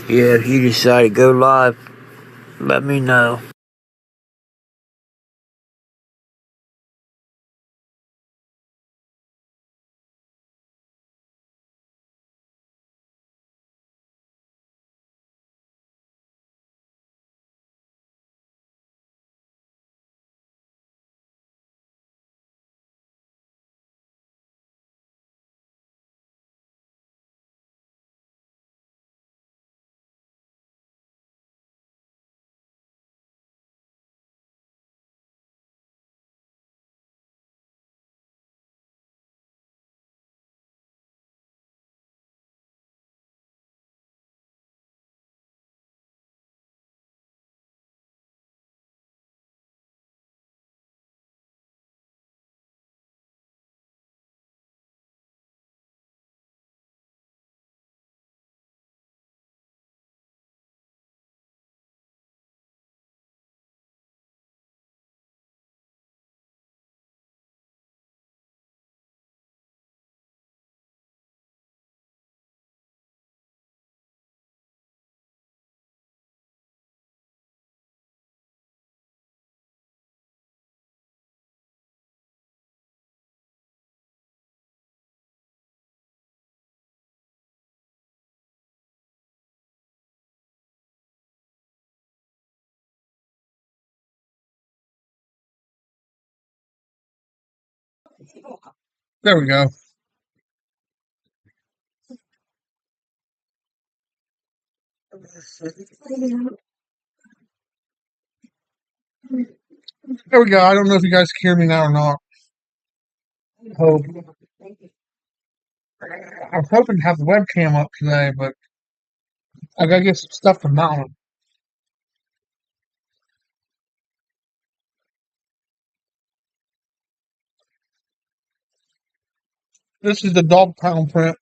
Yeah, if you decide to go live, let me know. There we go. There we go. I don't know if you guys can hear me now or not. Hope. I was hoping to have the webcam up today, but I gotta get some stuff to mount it. This is the Dawg Pond print.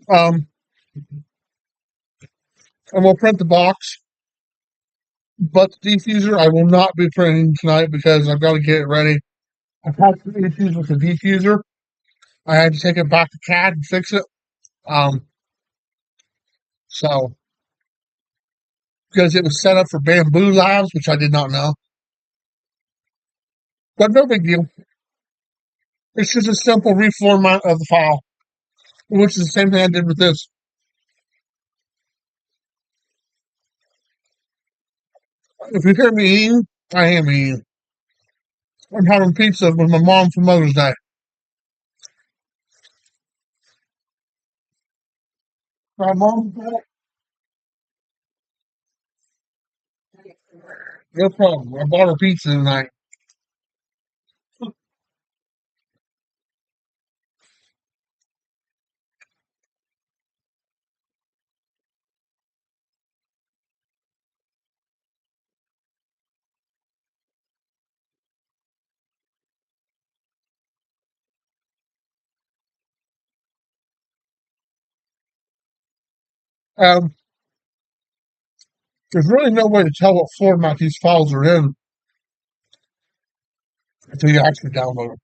Um, and we'll print the box, but the diffuser I will not be printing tonight because I've got to get it ready. I've had some issues with the diffuser. I had to take it back to CAD and fix it. Um, so because it was set up for Bamboo Labs, which I did not know, but no big deal. It's just a simple reformat of the file, which is the same thing I did with this. If you hear me eating, I am eating. I'm having pizza with my mom for Mother's Day. My mom, no problem. I bought her pizza tonight. Um, there's really no way to tell what format these files are in until you actually download them.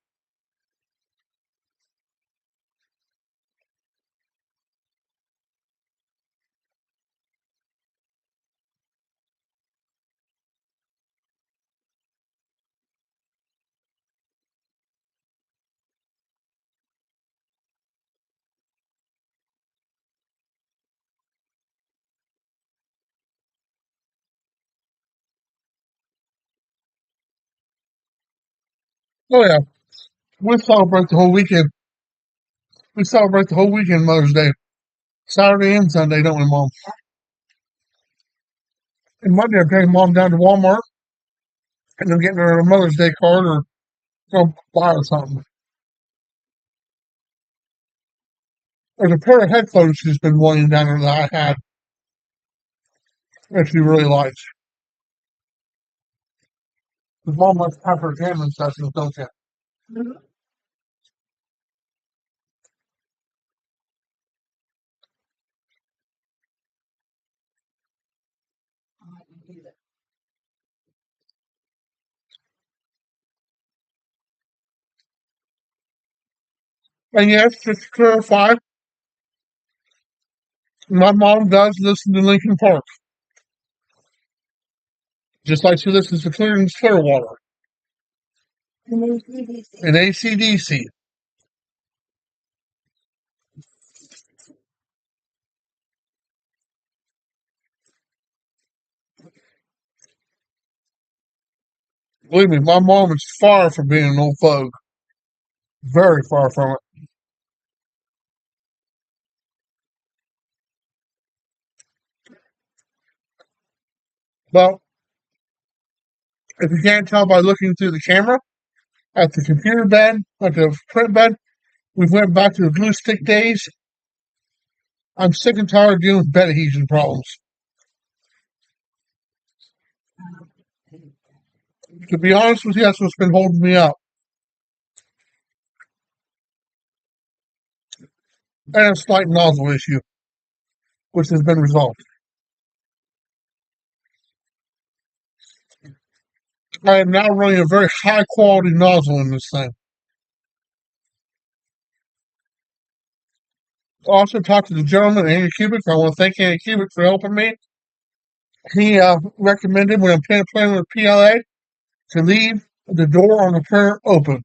Oh yeah, we celebrate the whole weekend. We celebrate the whole weekend Mother's Day, Saturday and Sunday, don't we, Mom? And Monday, I'm taking Mom down to Walmart and I'm getting her a Mother's Day card or buy her something. There's a pair of headphones she's been wanting down there that I had that she really likes. Because Mom must have her jamming sessions, don't you? And yes, just to clarify, my mom does listen to Linkin Park, just like she listens to Clearance Clearwater and AC/DC. Believe me, my mom is far from being an old folk. Very far from it. Well, if you can't tell by looking through the camera at the computer bed, at the print bed, we went back to the glue stick days. I'm sick and tired of dealing with bed adhesion problems. To be honest with you, that's what's been holding me up. And a slight nozzle issue, which has been resolved. I am now running a very high quality nozzle in this thing. I also talked to the gentleman, Andy Cubic. I want to thank Andy Cubic for helping me. He recommended when I'm playing with PLA to leave the door on the printer open.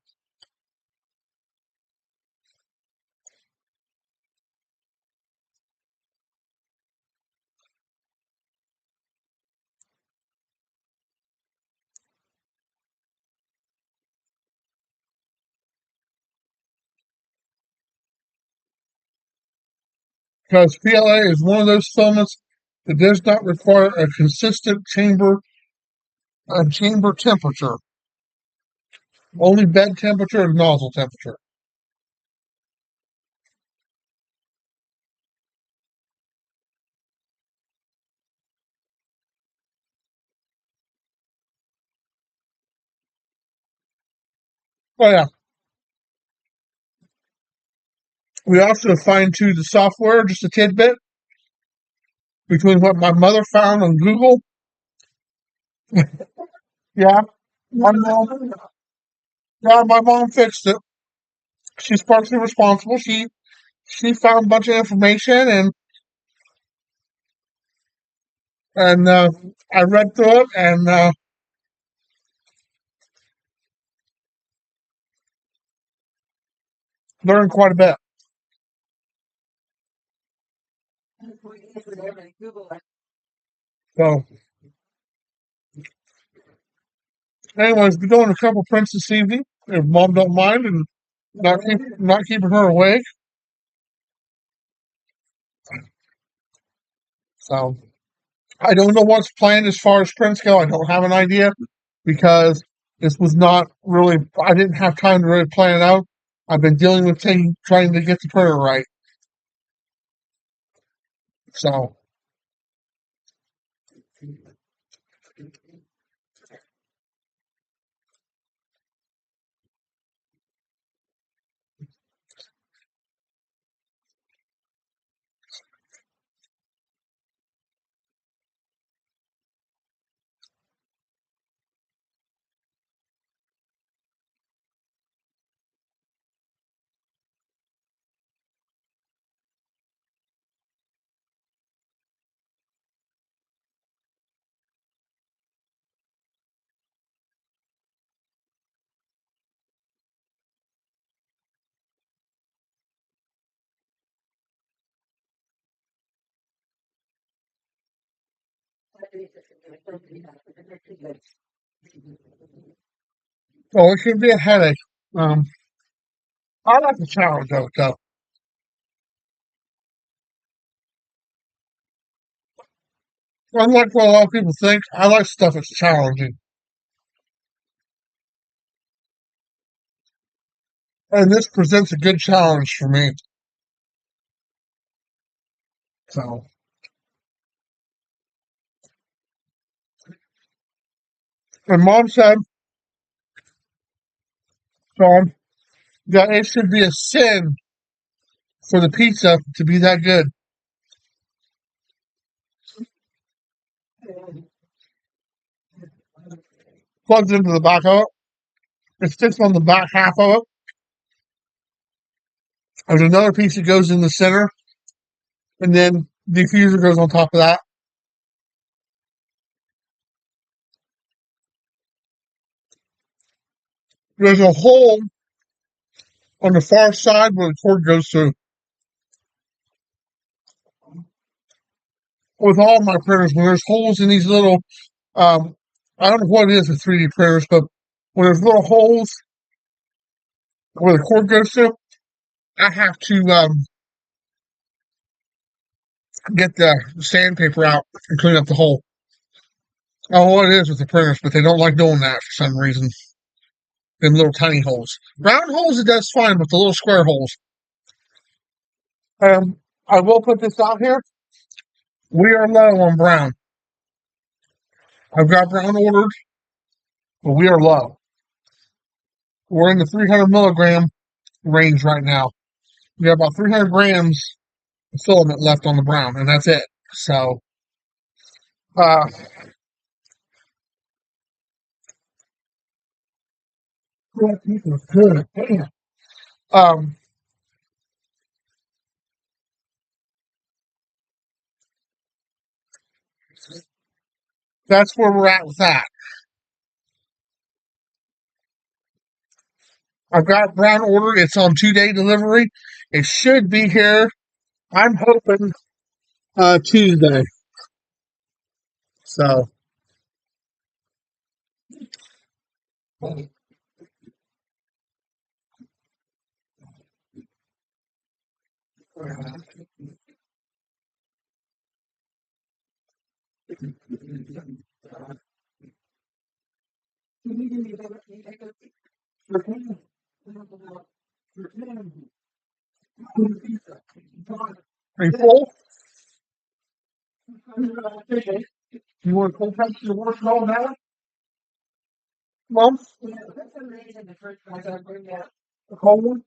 because PLA is one of those filaments that does not require a consistent chamber temperature, only bed temperature and nozzle temperature. Oh yeah, we also fine-tuned the software just a tidbit between what my mother found on Google. Yeah, my mom, yeah, my mom fixed it. She's partially responsible. She found a bunch of information and I read through it and learned quite a bit. So, anyways, we're doing a couple prints this evening, if mom don't mind, and not keeping her awake. So, I don't know what's planned as far as prints go. I don't have an idea because this was not really. I didn't have time to really plan it out. I've been dealing with trying to get the printer right. So, it can be a headache. Um, I like the challenge of it though. Unlike what a lot of people think, I like stuff that's challenging, and this presents a good challenge for me. So, and mom said, Sean, that it should be a sin for the pizza to be that good. Plugs into the back of it. It sticks on the back half of it. There's another piece that goes in the center, and then the diffuser goes on top of that. There's a hole on the far side where the cord goes through. With all my printers, when there's holes in these little, um, I don't know what it is with 3D printers, but when there's little holes where the cord goes through, I have to get the sandpaper out and clean up the hole. I don't know what it is with the printers, but they don't like doing that for some reason. Them little tiny holes. Round holes, it does fine, but the little square holes. I will put this out here. We are low on brown. I've got brown ordered, but we are low. We're in the 300 milligram range right now. We have about 300 grams of filament left on the brown, and that's it. So, uh, good. Um, that's where we're at with that. I've got brown ordered. It's on 2-day delivery. It should be here. I'm hoping Tuesday. So, Are you full? You want a cold pencil to work all now? Mom? A cold one?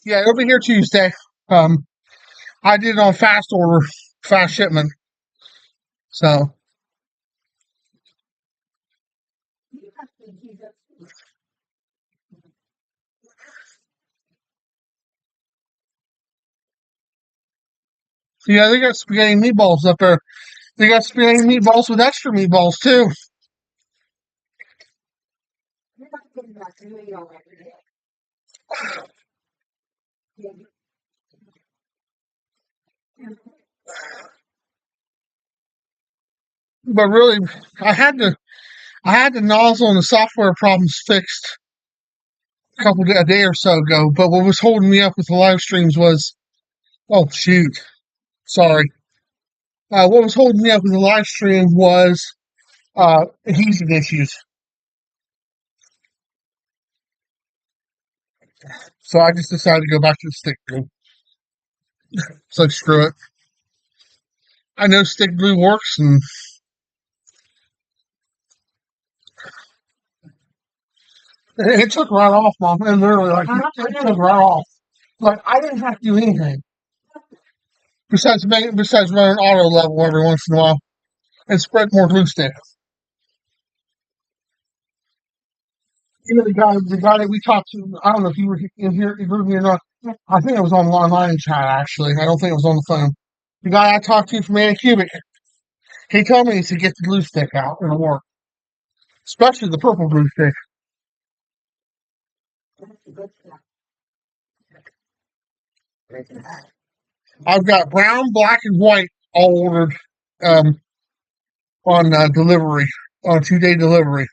Yeah, it'll be here Tuesday. Um, I did it on fast order, fast shipment. So, yeah, they got spaghetti meatballs up there. They got spaghetti meatballs with extra meatballs too. But really, I had to I had the nozzle and the software problems fixed a day or so ago. But what was holding me up with the live streams was, oh shoot, sorry. What was holding me up with the live stream was adhesion issues. So I just decided to go back to the stick glue. So screw it. I know stick glue works, and it took right off, Mom. And literally, like, it took right off. Like, I didn't have to do anything besides run an auto level every once in a while and spread more glue stick. You know, the guy that we talked to, I don't know if you were in here, you heard me or not. I think it was on online chat, actually. I don't think it was on the phone. The guy I talked to from Cubic, he told me to get the glue stick out. It'll work. Especially the purple glue stick. I've got brown, black, and white all ordered um, on delivery, on 2-day delivery,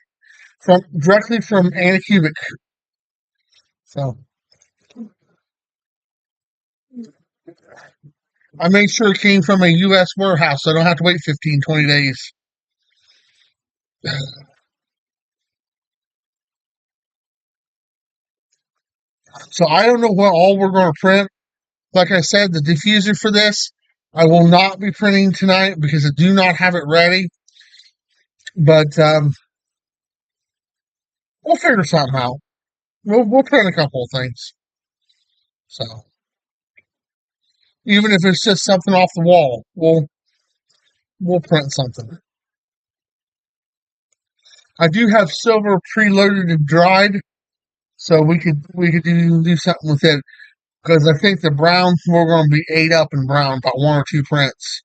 from directly from Cubic. So I made sure it came from a U.S. warehouse, so I don't have to wait 15, 20 days. So I don't know what all we're going to print. Like I said, the diffuser for this, I will not be printing tonight because I do not have it ready. But we'll figure something out. We'll print a couple of things. So even if it's just something off the wall, we'll print something. I do have silver preloaded and dried, so we could do something with it because I think the brown we're going to be ate up in brown, about one or two prints,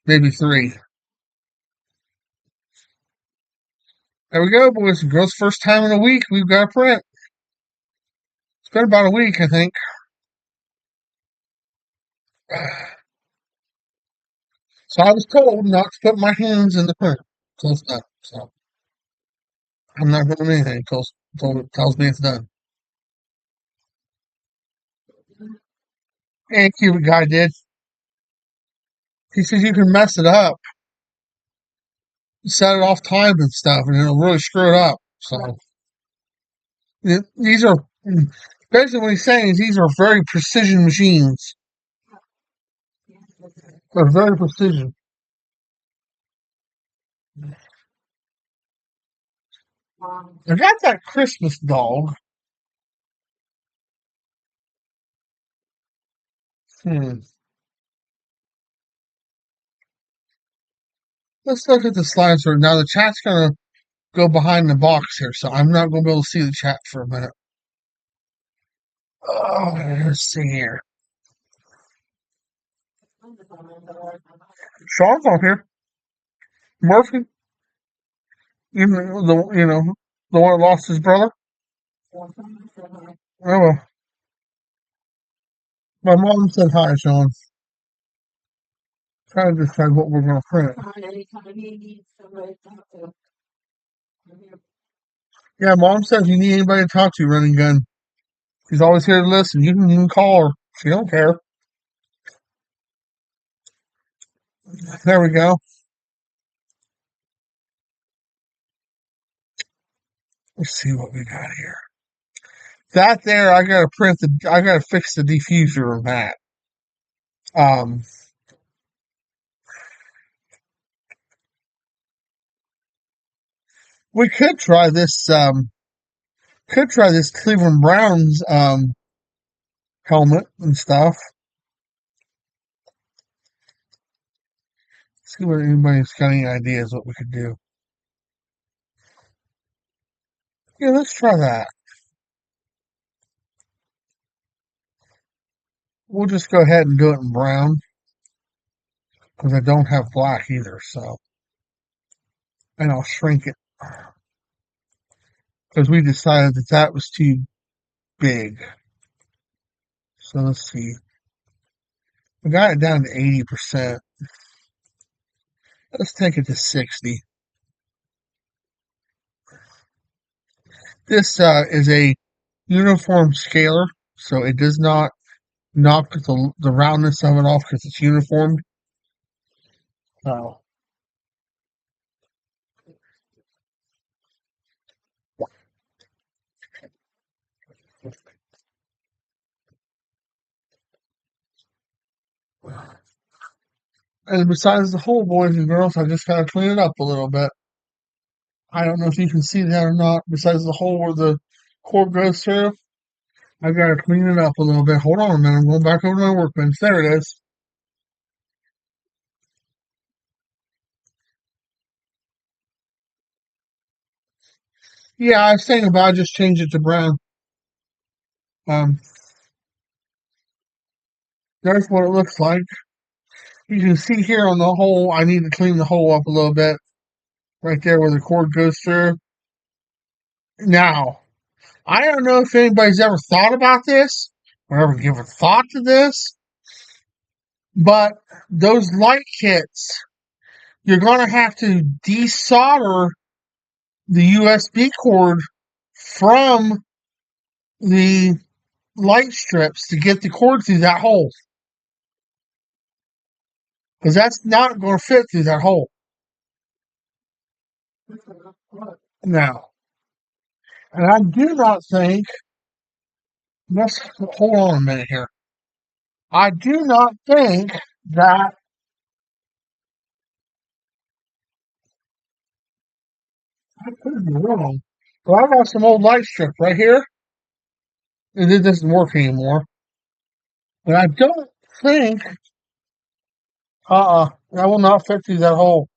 maybe three. There we go, boys and girls. First time in a week we've got a print. It's been about a week, I think. So I was told not to put my hands in the print until it's done. So I'm not doing anything until it tells me it's done. And Cuban guy did. He says you can mess it up, set it off time and stuff, and it'll really screw it up. So these are basically what he's saying is these are very precision machines. They're very precision. I got that Christmas dog. Hmm. Let's look at the slides right now. The chat's gonna go behind the box here, so I'm not gonna be able to see the chat for a minute. Oh, let's see here. Sean's on here. Murphy, the one that lost his brother. Oh well. My mom said hi, Sean. Trying to decide what we're gonna print. Yeah, mom says if you need anybody to talk to, running gun. She's always here to listen. You can even call her. She don't care. There we go. Let's see what we got here. That there, I gotta fix the diffuser of that. Um, we could try this Cleveland Browns, helmet and stuff. See what anybody's got any ideas what we could do. Yeah, let's try that. We'll just go ahead and do it in brown because I don't have black either. So, and I'll shrink it because we decided that that was too big. So let's see. We got it down to 80%. Let's take it to 60. This is a uniform scaler, so it does not knock the roundness of it off because it's uniformed. So, and besides the hole, boys and girls, I just gotta clean it up a little bit. I don't know if you can see that or not. Besides the hole where the cord goes through, I gotta clean it up a little bit. Hold on a minute. I'm going back over to my workbench. There it is. Yeah, I was thinking about just change it to brown. Um, there's what it looks like. You can see here on the hole, I need to clean the hole up a little bit. Right there where the cord goes through. Now, I don't know if anybody's ever thought about this or ever given thought to this, but those light kits, you're going to have to desolder the USB cord from the light strips to get the cord through that hole. Because that's not going to fit through that hole. Now, and I do not think, let's hold on a minute here. I do not think that I could be wrong. Well, I got some old light strip right here, and it doesn't work anymore. But I don't think, that will not fit through that hole.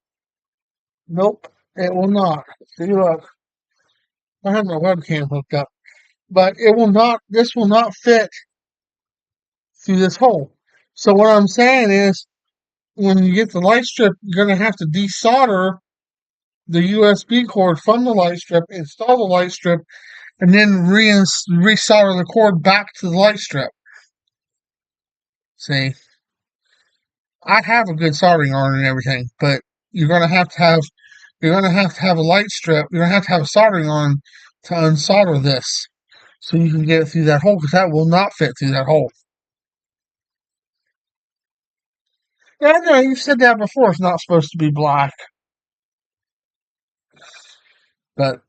Nope, it will not. See, look, I have my webcam hooked up, but it will not, this will not fit through this hole. So what I'm saying is, when you get the light strip, you're going to have to desolder the USB cord from the light strip, install the light strip, and then resolder the cord back to the light strip. See, I have a good soldering iron and everything, but you're going to have to have you're going to have a light strip. You're going to have a soldering iron to unsolder this, so you can get it through that hole, because that will not fit through that hole. Yeah, I know you said that before. It's not supposed to be black, but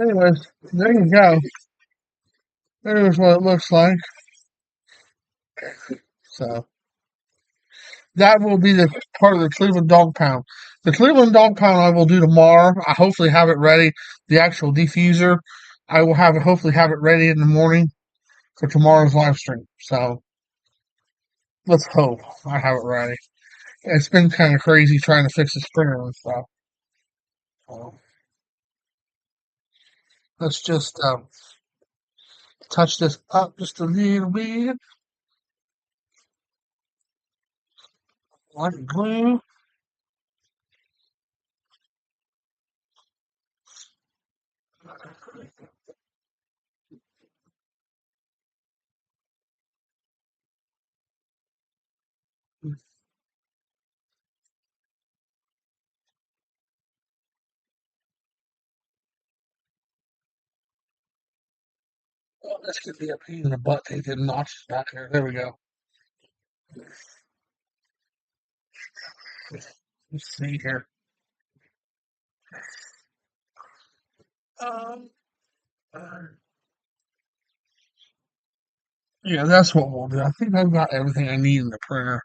anyways, there you go. There's what it looks like. So that will be the part of the Cleveland Dog Pound. The Cleveland Dog Pound I will do tomorrow. I hopefully have it ready. The actual diffuser, I will hopefully have it ready in the morning for tomorrow's live stream. So let's hope I have it ready. It's been kind of crazy trying to fix the printer and stuff. So let's just touch this up just a little bit, like glue. Oh, this could be a pain in the butt. They did notches back there. There we go. Let's see here. Um, uh, yeah, that's what we'll do. I think I've got everything I need in the printer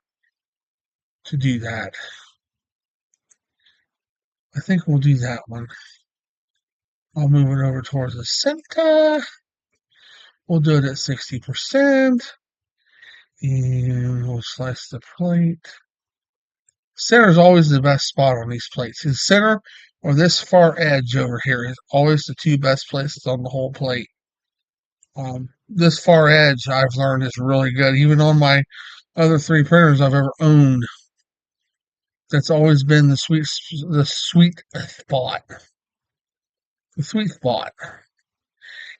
to do that. I think we'll do that one. I'll move it over towards the center. We'll do it at 60%. And we'll slice the plate. Center is always the best spot on these plates. The center or this far edge over here is always the two best places on the whole plate. This far edge, I've learned, is really good. Even on my other three printers I've ever owned, that's always been the sweet spot. The sweet spot.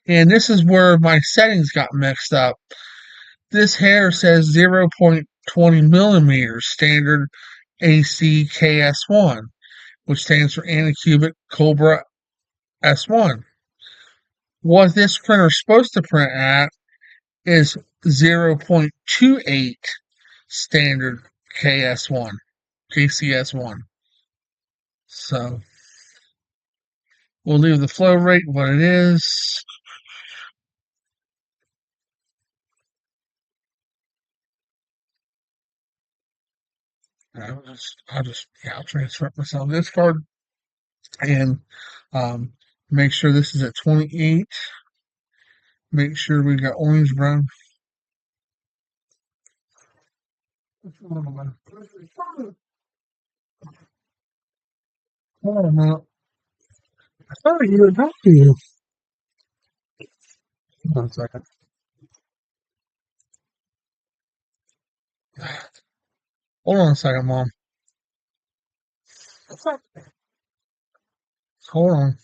And this is where my settings got mixed up. This hair says 0.20 millimeters standard ACKS1, which stands for Anycubic Cobra S1. What this printer is supposed to print at is 0.28 standard KCS1. So we'll leave the flow rate what it is. I'll transfer it myself this card and um, make sure this is at 28. Make sure we got orange brown. Hold on a minute. I thought you were talking to you. Hold on a second. Hold on a second, Mom. Hold on.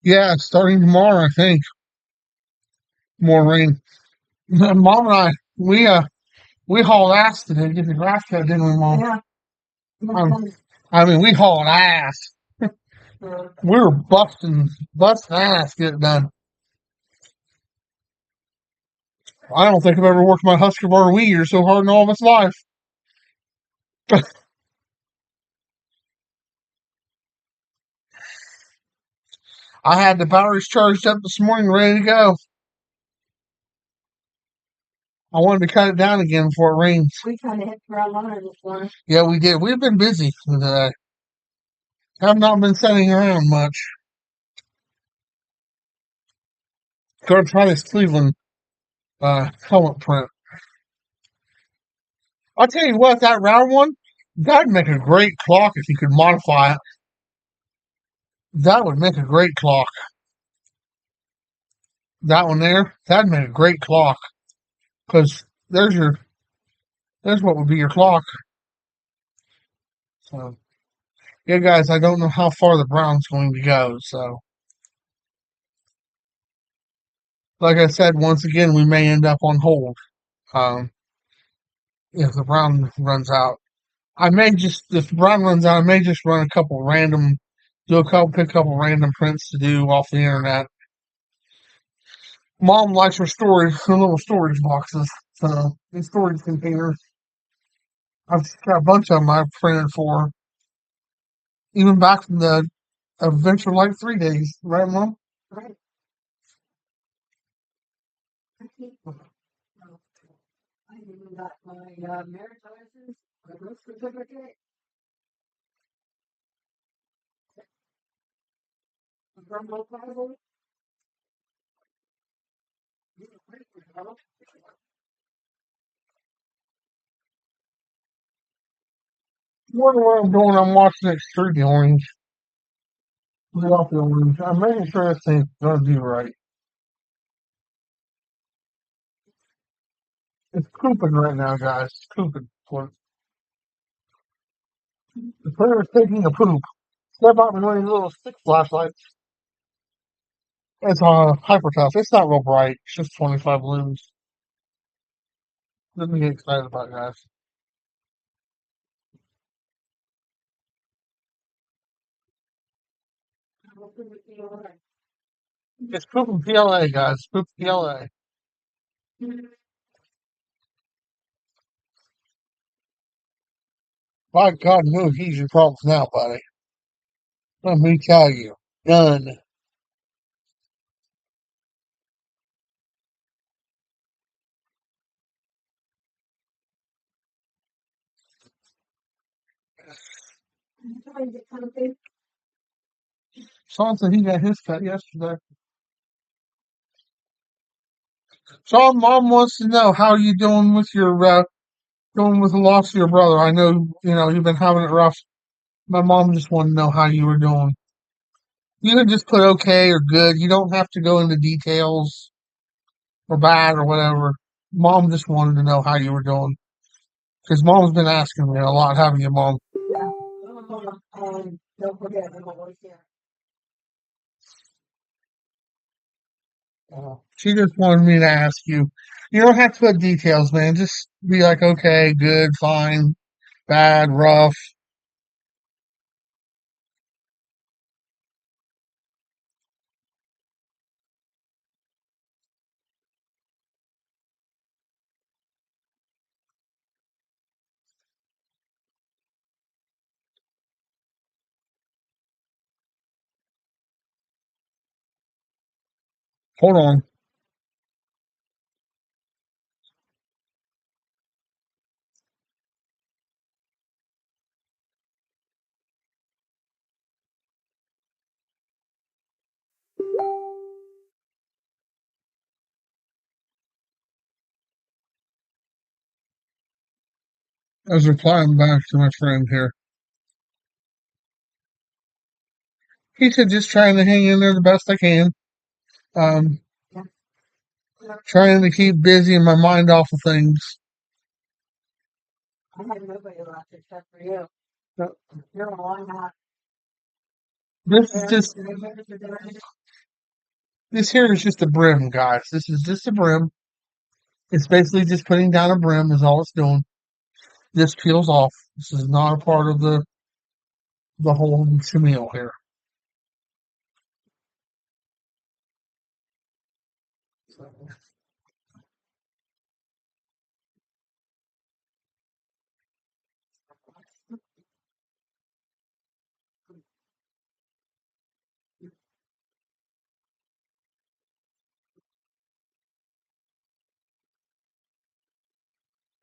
Yeah, starting tomorrow, I think. More rain. Mom and I, we hauled ass today to get the grass cut, didn't we, Mom? Yeah. Um, I mean, we hauled ass. We were busting ass to get it done. I don't think I've ever worked my Husqvarna weed eater so hard in all of its life. I had the batteries charged up this morning, ready to go. I wanted to cut it down again before it rains. We kind of hit ground running this morning. Yeah, we did. We've been busy today. Have not been sitting around much. Go to Titus Cleveland helmet print. I'll tell you what, that round one, that'd make a great clock if you could modify it. That would make a great clock. That one there, that'd make a great clock. Because there's what would be your clock. So, yeah, guys, I don't know how far the brown's going to go. So, like I said, once again, we may end up on hold um, if the brown runs out. I may just, if the brown runs out, I may just run a couple random, pick a couple random prints to do off the internet. Mom likes her little storage boxes, so these storage containers. I've got a bunch of them I've printed for, even back from the Adventure Life 3 days, right, Mom? Right. I keep them. I even got my marriage license, my birth certificate, my grandma Bible. You know, pretty good, Wonder what I'm doing. I'm watching it through the orange. Get off the orange. I'm making sure this thing's gonna do right. It's pooping right now, guys. It's pooping. The printer's taking a poop. Step out and one of these little stick flashlights. It's hyper tough. It's not real bright. It's just 25 lumens. Nothing to get excited about, guys. It's pooping PLA, guys. Poop PLA. By God, no he's your problems now, buddy. Let me tell you. None. Sean said he got his cut yesterday. Sean, Mom wants to know how you doing with your doing with the loss of your brother. I know you've been having it rough. My mom just wanted to know how you were doing. You can just put okay or good. You don't have to go into details or bad or whatever. Mom just wanted to know how you were doing because Mom's been asking me a lot, haven't you, Mom? Yeah. And don't forget, I'm always here. She just wanted me to ask you. You don't have to put details, man. Just be like, okay, good, fine, bad, rough. Hold on. I was replying back to my friend here. He said just trying to hang in there the best I can. Um, trying to keep busy and my mind off of things. I had nobody left except for you. So you're all I have. This is just this here is just a brim, guys. This is just a brim. It's basically just putting down a brim is all it's doing. This peels off. This is not a part of the whole chenille here.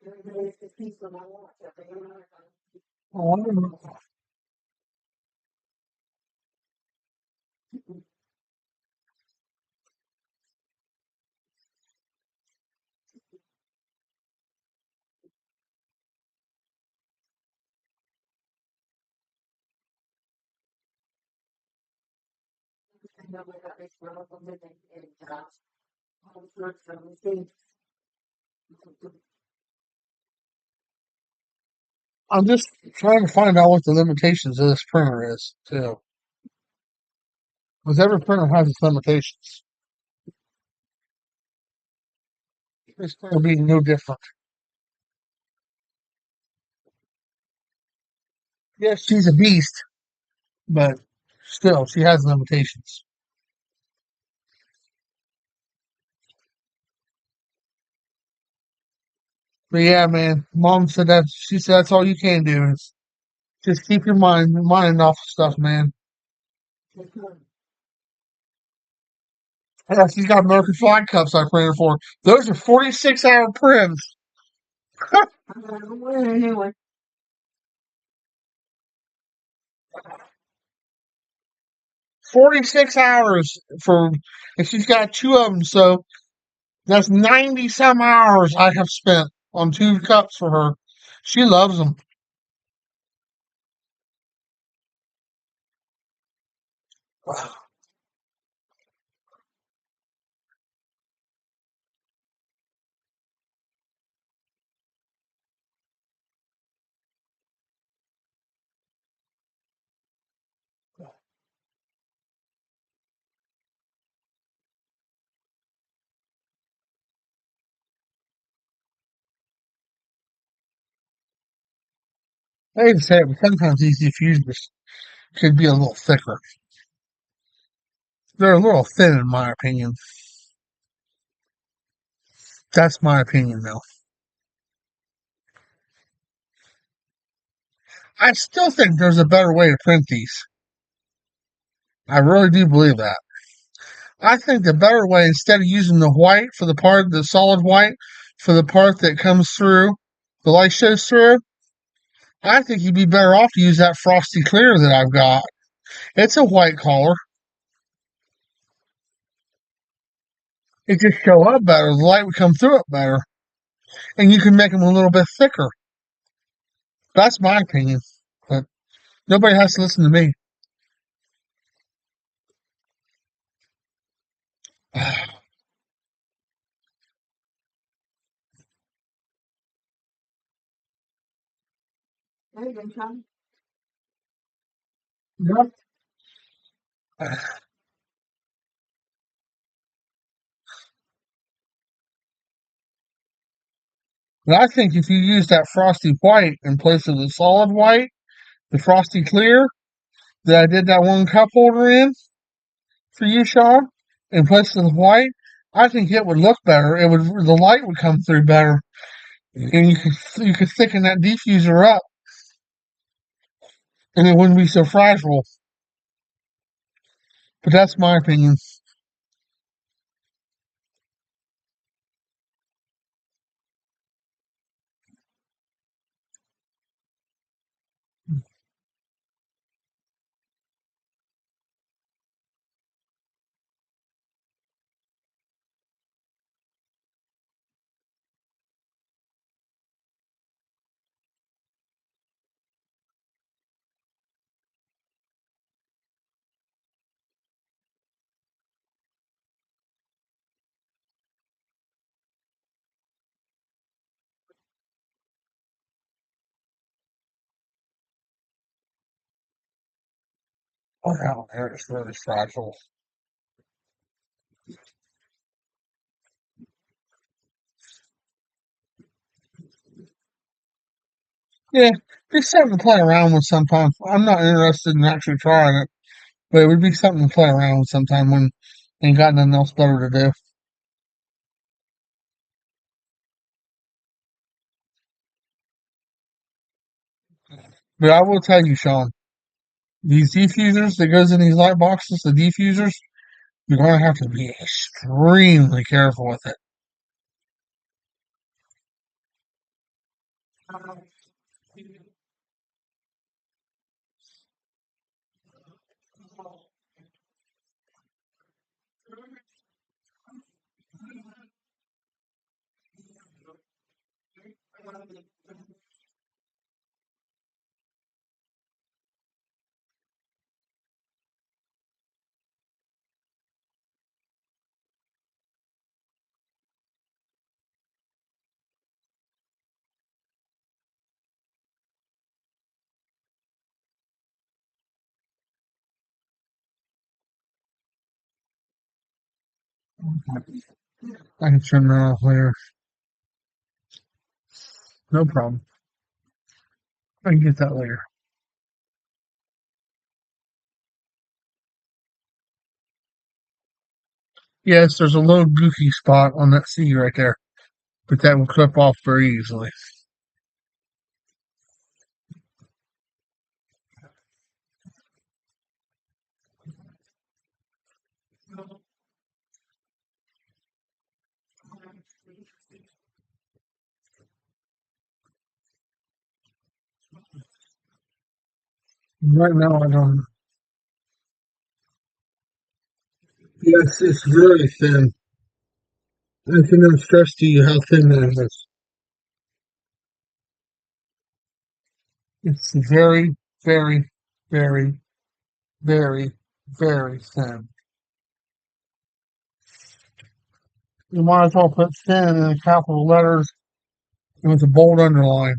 Everybody's the piece of my watch. Oh, know we got this radical living and all sorts of things. I'm just trying to find out what the limitations of this printer is, too. Because every printer has its limitations. This printer being no different. Yes, she's a beast, but still, she has limitations. But yeah, man, Mom said that she said that's all you can do is just keep your mind off of stuff, man. Yeah, she's got American flag cups I printed for. Those are 46-hour prints. Anyway, 46 hours for, and she's got two of them, so that's 90 some hours I have spent on two cups for her. She loves them. I hate to say it, but sometimes these diffusers could be a little thicker. They're a little thin, in my opinion. That's my opinion, though. I still think there's a better way to print these. I really do believe that. I think the better way, instead of using the white for the part, the solid white for the part that comes through, the light shows through, I think you'd be better off to use that frosty clear that I've got. It's a white color. It just show up better. The light would come through it better. And you can make them a little bit thicker. That's my opinion. But nobody has to listen to me. there you go, John. Yep. But I think if you use that frosty white in place of the solid white, the frosty clear that I did that one cup holder in for you, Sean, in place of the white, I think it would look better. It would the light would come through better, and you could thicken that diffuser up, and it wouldn't be so fragile. But that's my opinion. Oh, hell, it's really fragile. Yeah, be something to play around with sometime. I'm not interested in actually trying it, but it would be something to play around with sometime when ain't got nothing else better to do. But I will tell you, Sean, these diffusers that goes in these light boxes, the diffusers, you're gonna have to be extremely careful with it. I can turn that off later. No problem. I can get that later. Yes, there's a little goofy spot on that C right there, but that will clip off very easily. Right now, I don't. Yes, it's very thin. I cannot stress to you how thin that is. It's very, very, very, very, very thin. You might as well put thin in capital letters and with a bold underline.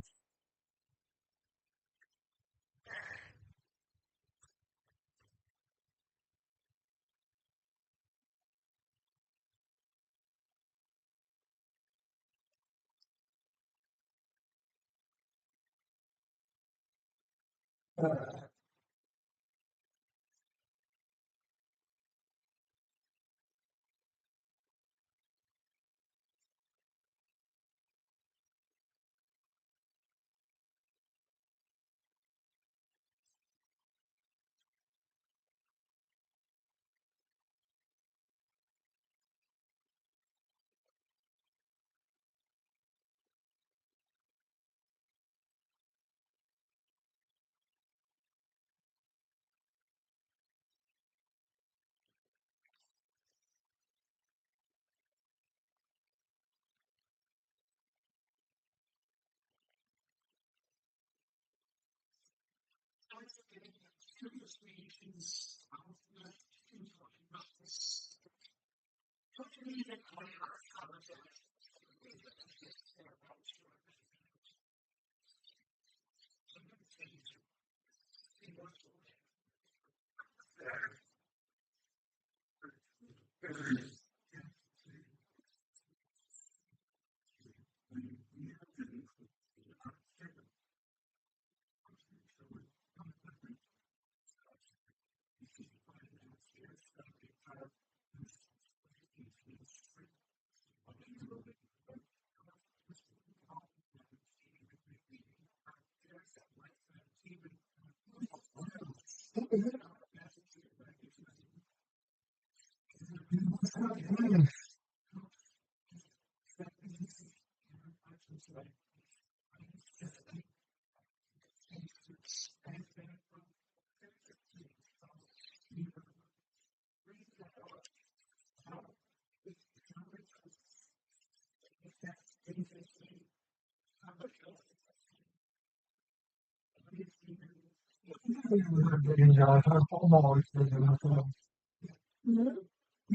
I'm always digging.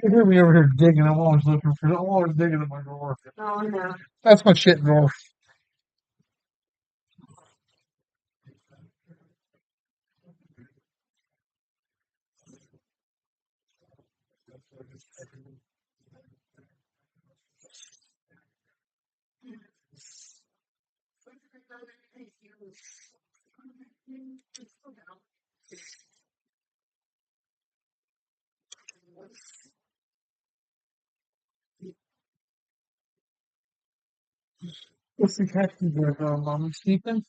You hear me over here digging. I'm always looking for. I'm always digging at my drawer. Oh, no. That's my shit drawer. What's the cat there, Mom? Sleeping?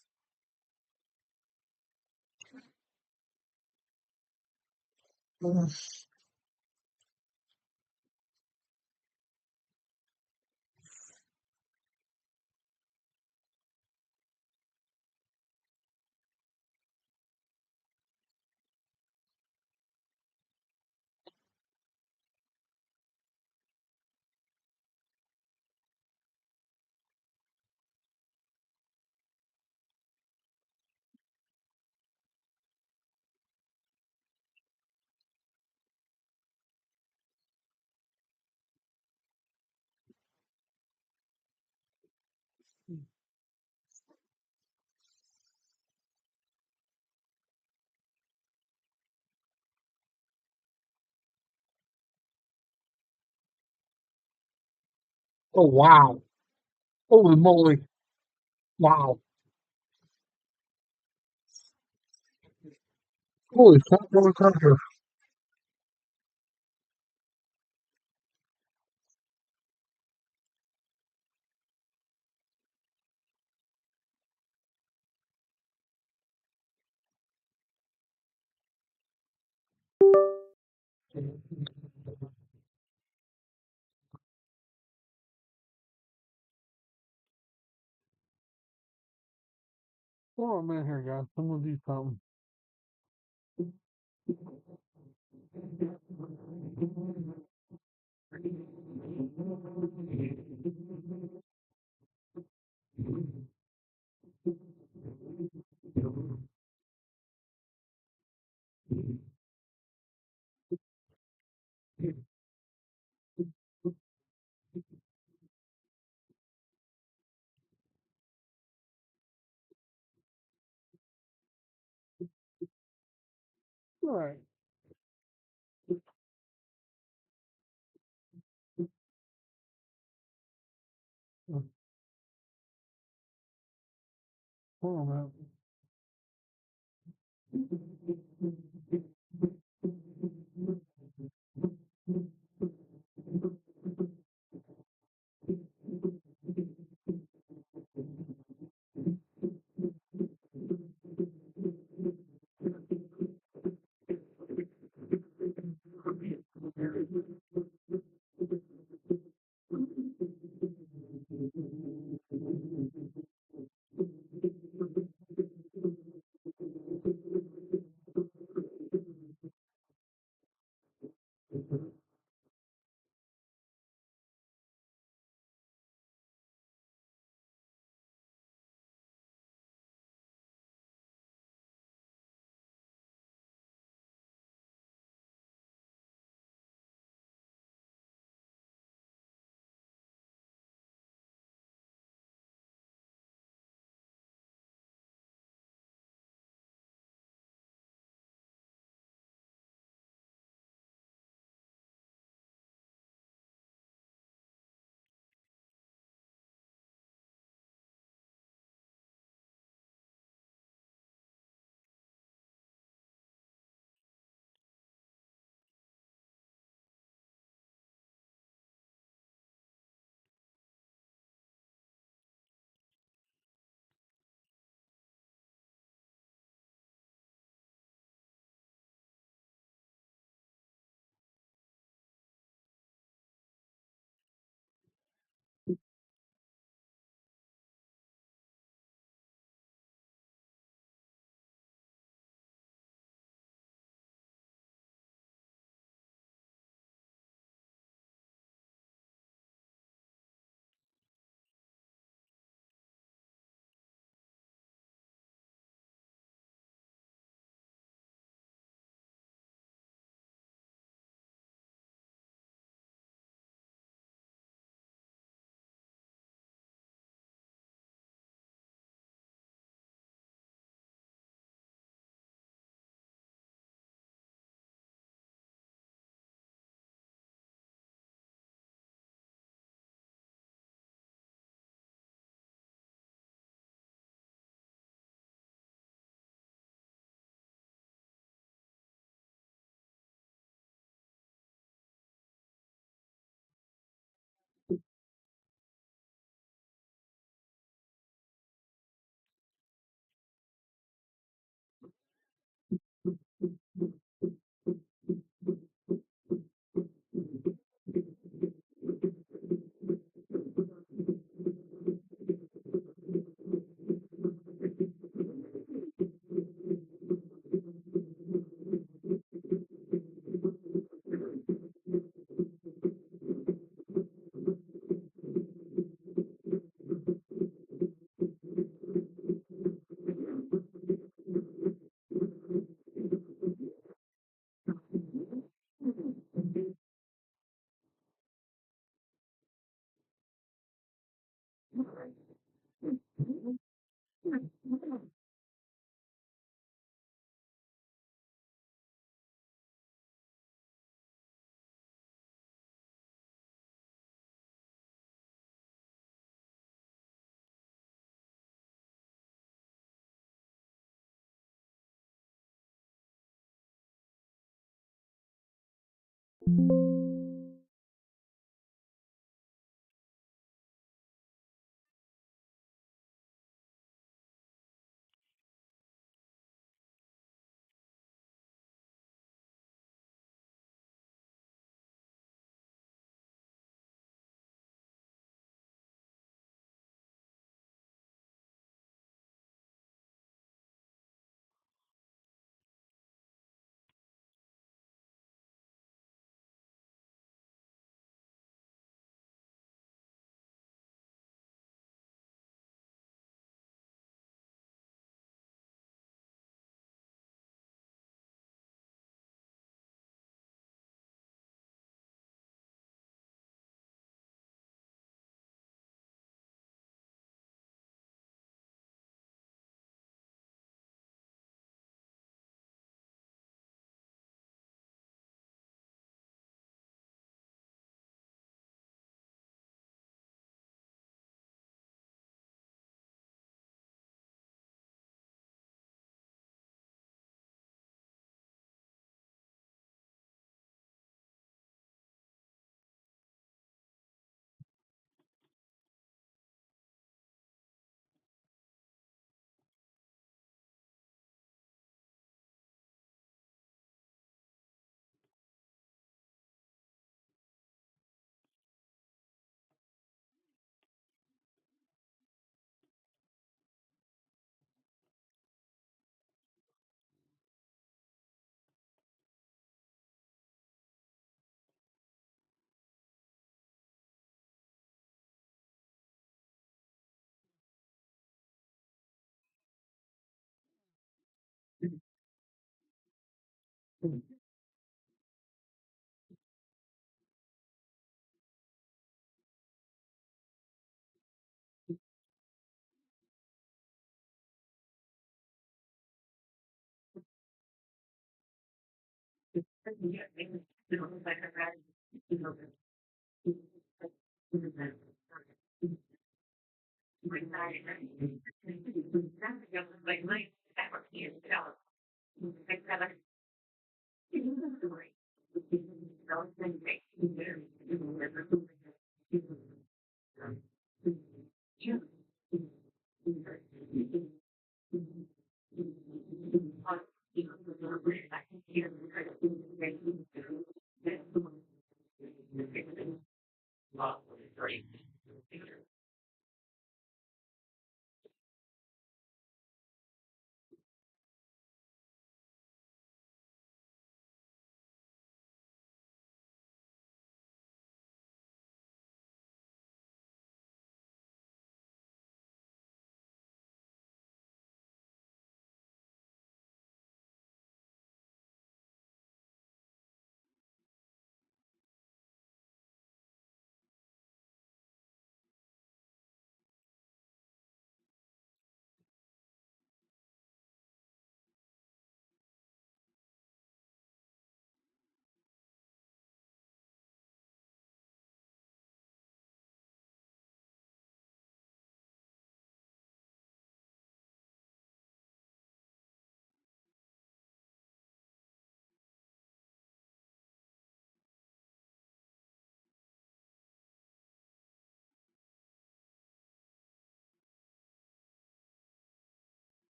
Oh wow! Holy moly! Wow! Holy crap! Holy crap! Here. Oh man, here, guys. I'm gonna do something. All right. Hold on, man.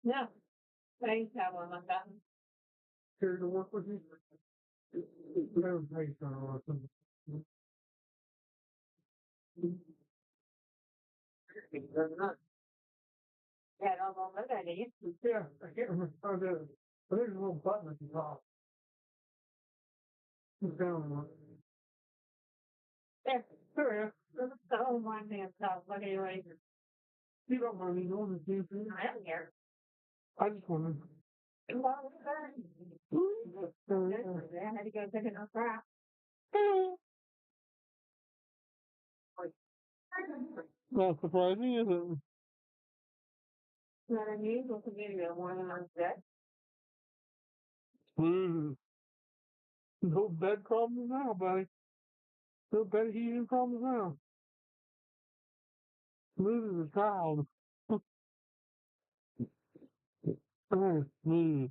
Yeah, I used to have one like that. Here to work with you. Never paid for it. Yeah, I don't know what that is. Yeah, I can't remember how to do it. But there's a little button at the top. It's down one. There, sure. The whole one man stuff, but anyway, You don't mind me doing the same thing? I don't care. I just want Well, I had to go pick it up crap. Not surprising, is it? What I mean, don't forget you got one on deck. Mm. No bed problems now, buddy. No bed heating problems now. Smooth as a child. Smooth.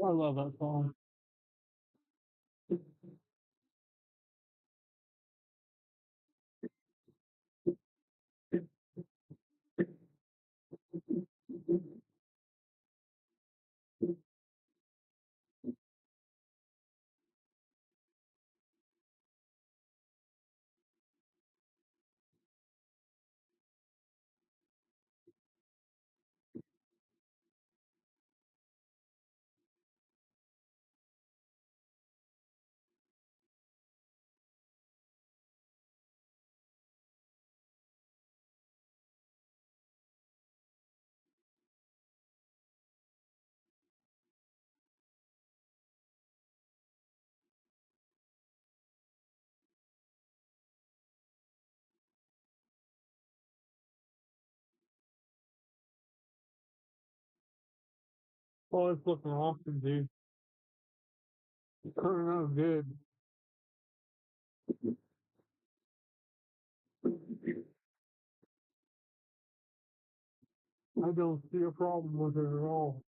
I love that song. Oh, it's looking awesome, dude. It's turning out good. I don't see a problem with it at all.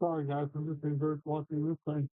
Sorry guys, I'm just enjoying watching this thing.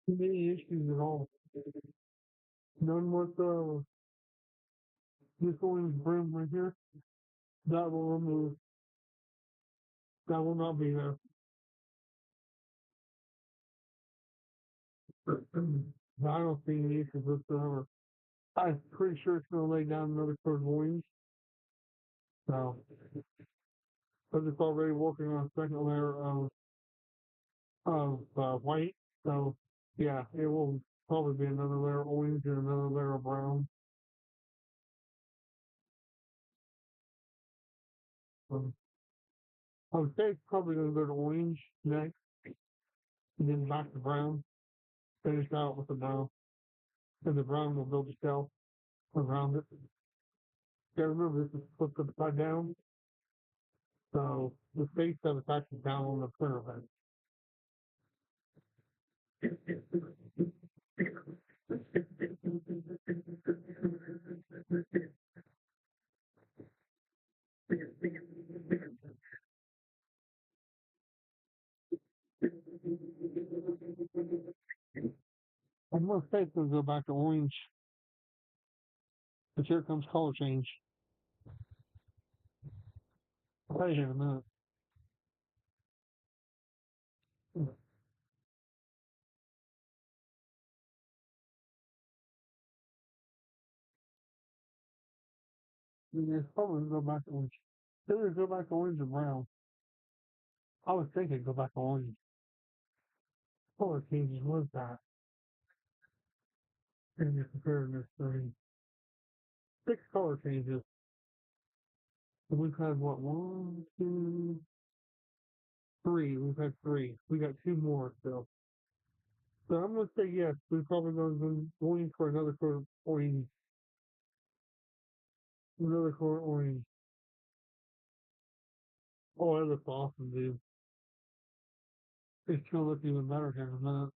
Many issues at all. None with this orange brim right here. That will remove. That will not be there. I don't see any issues whatsoever. I'm pretty sure it's going to lay down another coat of orange. So, but it's already working on a second layer of white. So, yeah, it will probably be another layer of orange and another layer of brown. Um, I would say it's probably going to go to orange next, and then back to brown. Finish out with the brown, and the brown will build a shell around it. Yeah, remember this is flipped upside down, so the face of it's actually down on the printer bed. I'm gonna say it's gonna go back to orange, but here comes color change. I'll tell you in a minute. Yeah, it's probably gonna go back to orange. Either go back to orange or brown. I was thinking go back to orange. Color changes was that? And you're comparing this thing. Six color changes. And we've had what, one, two, three. We've had three. We got two more still. So I'm gonna say yes. We're probably going for another coat of orange. Another coat of orange. Oh, that looks awesome, dude. It's gonna look even better here in a minute.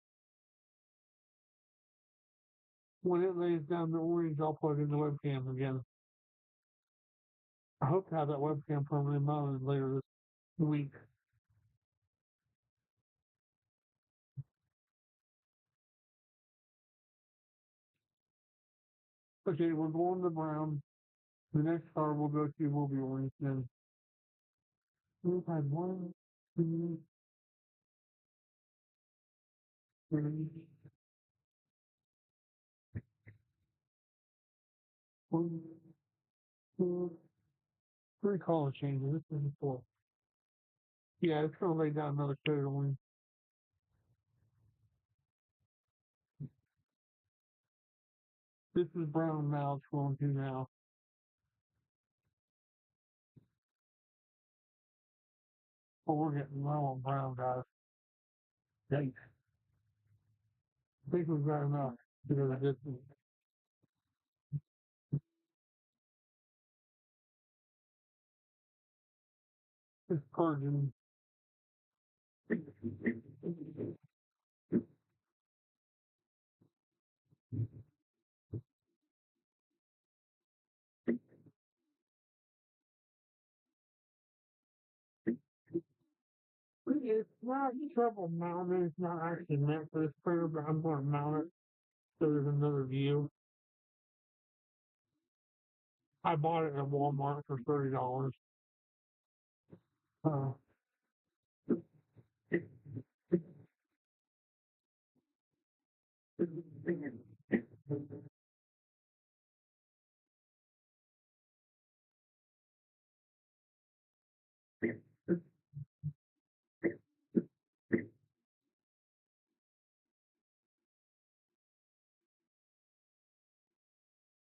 When it lays down the orange, I'll plug in the webcam again. I hope to have that webcam permanently mounted later this week. Okay, we're going to brown. The next car we'll go to will be orange then. We've had one, two, three, one, two, three color changes. This is the fourth. Yeah, it's gonna lay down another coat of orange. This is brown now, it's going to now. Oh, we're getting low on brown, guys. Yikes. I think we've got enough to go the distance. It's purging. It's not trouble mounted. It's not actually meant for this printer, but I'm going to mount it so there's another view. I bought it at Walmart for $30. Uh,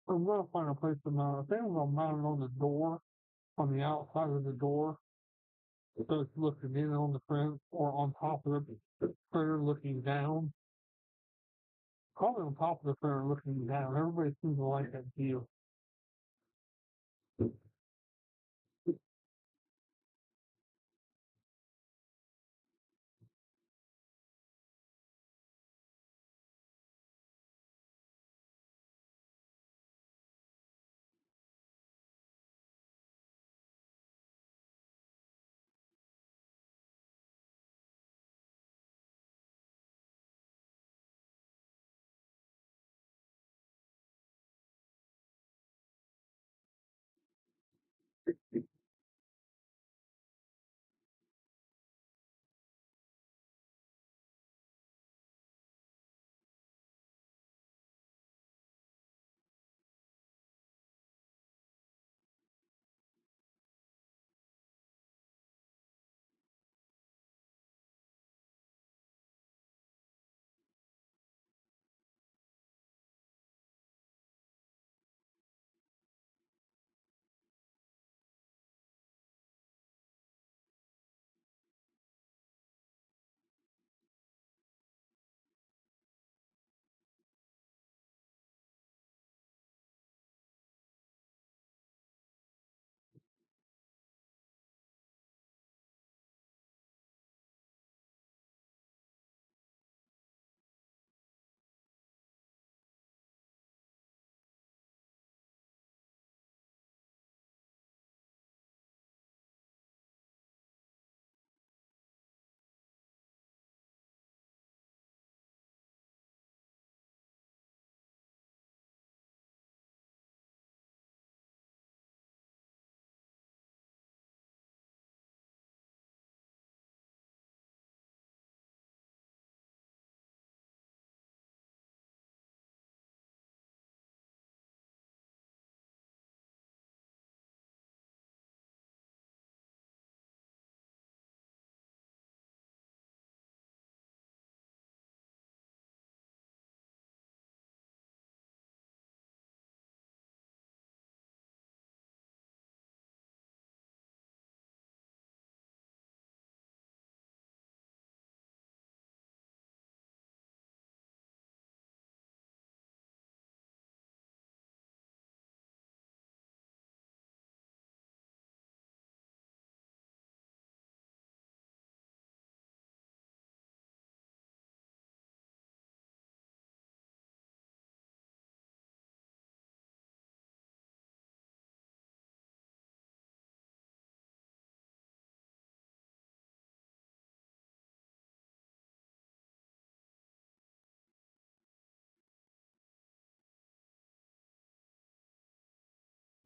I'm gonna find a place to mount it. I think I'm gonna mount it on the door, on the outside of the door, so it's looking in on the print, or on top of the printer looking down. Probably on top of the printer looking down. Everybody seems to like that view.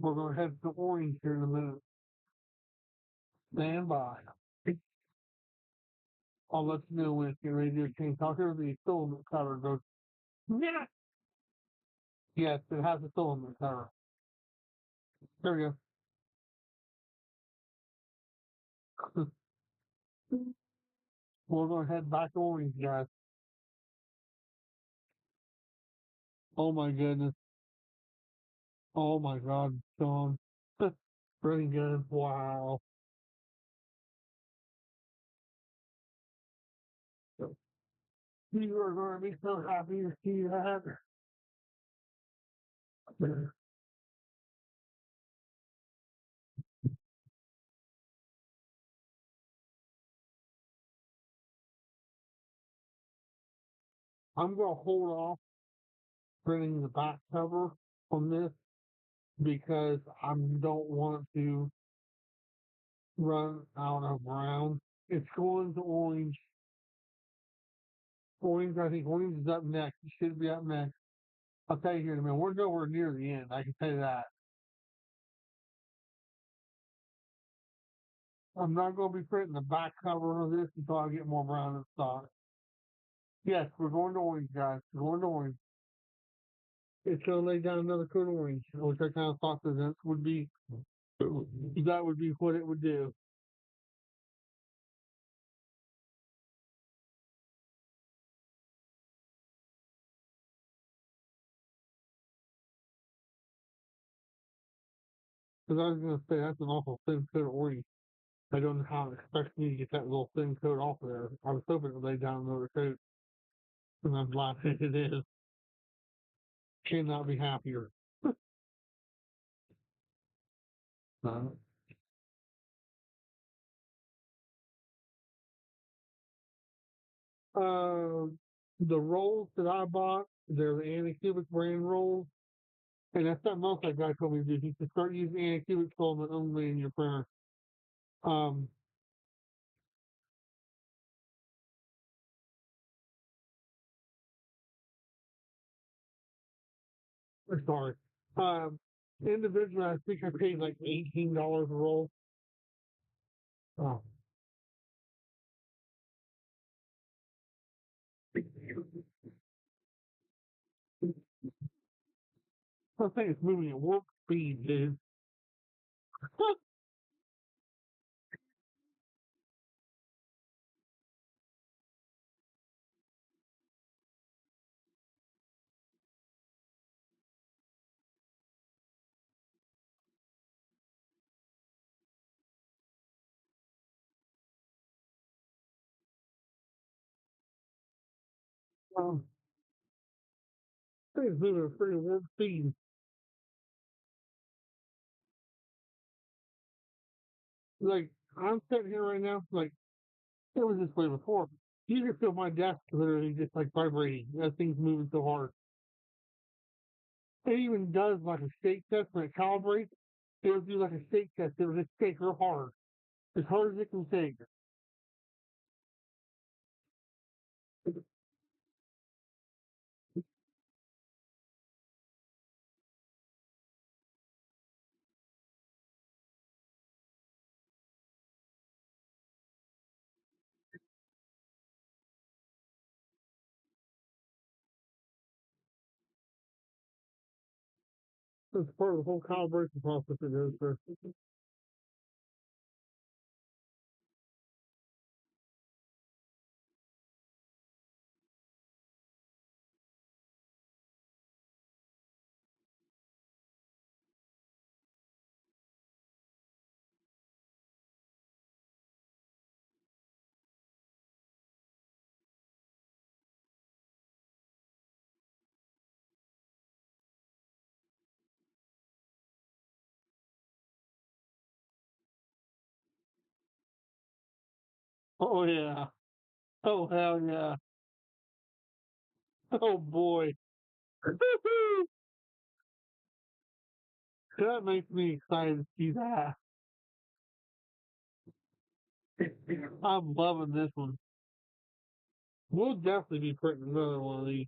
We're gonna head to Orange here in a minute. Stand by. I'll let you know when it's getting ready to change. I'll hear the filament cutter goes, yeah. Yes, it has a filament cutter. There we go. We're gonna head back to Orange, guys. Oh my goodness. Oh my God, Sean. Really good. Wow. You are going to be so happy to see that. I'm going to hold off printing the back cover on this because I don't want to run out of brown. It's going to orange. Orange, I think orange is up next. It should be up next. I'll tell you here in a minute. We're nowhere near the end. I can tell you that. I'm not going to be printing the back cover of this until I get more brown in stock. Yes, we're going to orange, guys. We're going to orange. It's going to lay down another coat of orange, which I kind of thought that would be that would be what it would do. Because I was going to say that's an awful thin coat of orange. I don't know how it expects me to get that little thin coat off of there. I was hoping to lay down another coat, and I'm glad that it is. Cannot be happier. Uh, uh, the rolls that I bought, they're the Anycubic brand rolls. And that's something else that guy told me to do. He said start using Anycubic filament only in your printer. Um, sorry. Um, individually, I think I paid like $18 a roll. Oh. I think it's moving at warp speed, dude. I think it's moving at pretty warp speed. Like I'm sitting here right now, like it was this way before. You can feel my desk literally just like vibrating. That thing's moving so hard. It even does like a shake test when it calibrates. It'll do like a shake test. It'll just shake real hard, as hard as it can shake. That's part of the whole calibration process it goes through. Oh yeah. Oh hell yeah. Oh boy. That makes me excited to see that. I'm loving this one. We'll definitely be printing another one of these.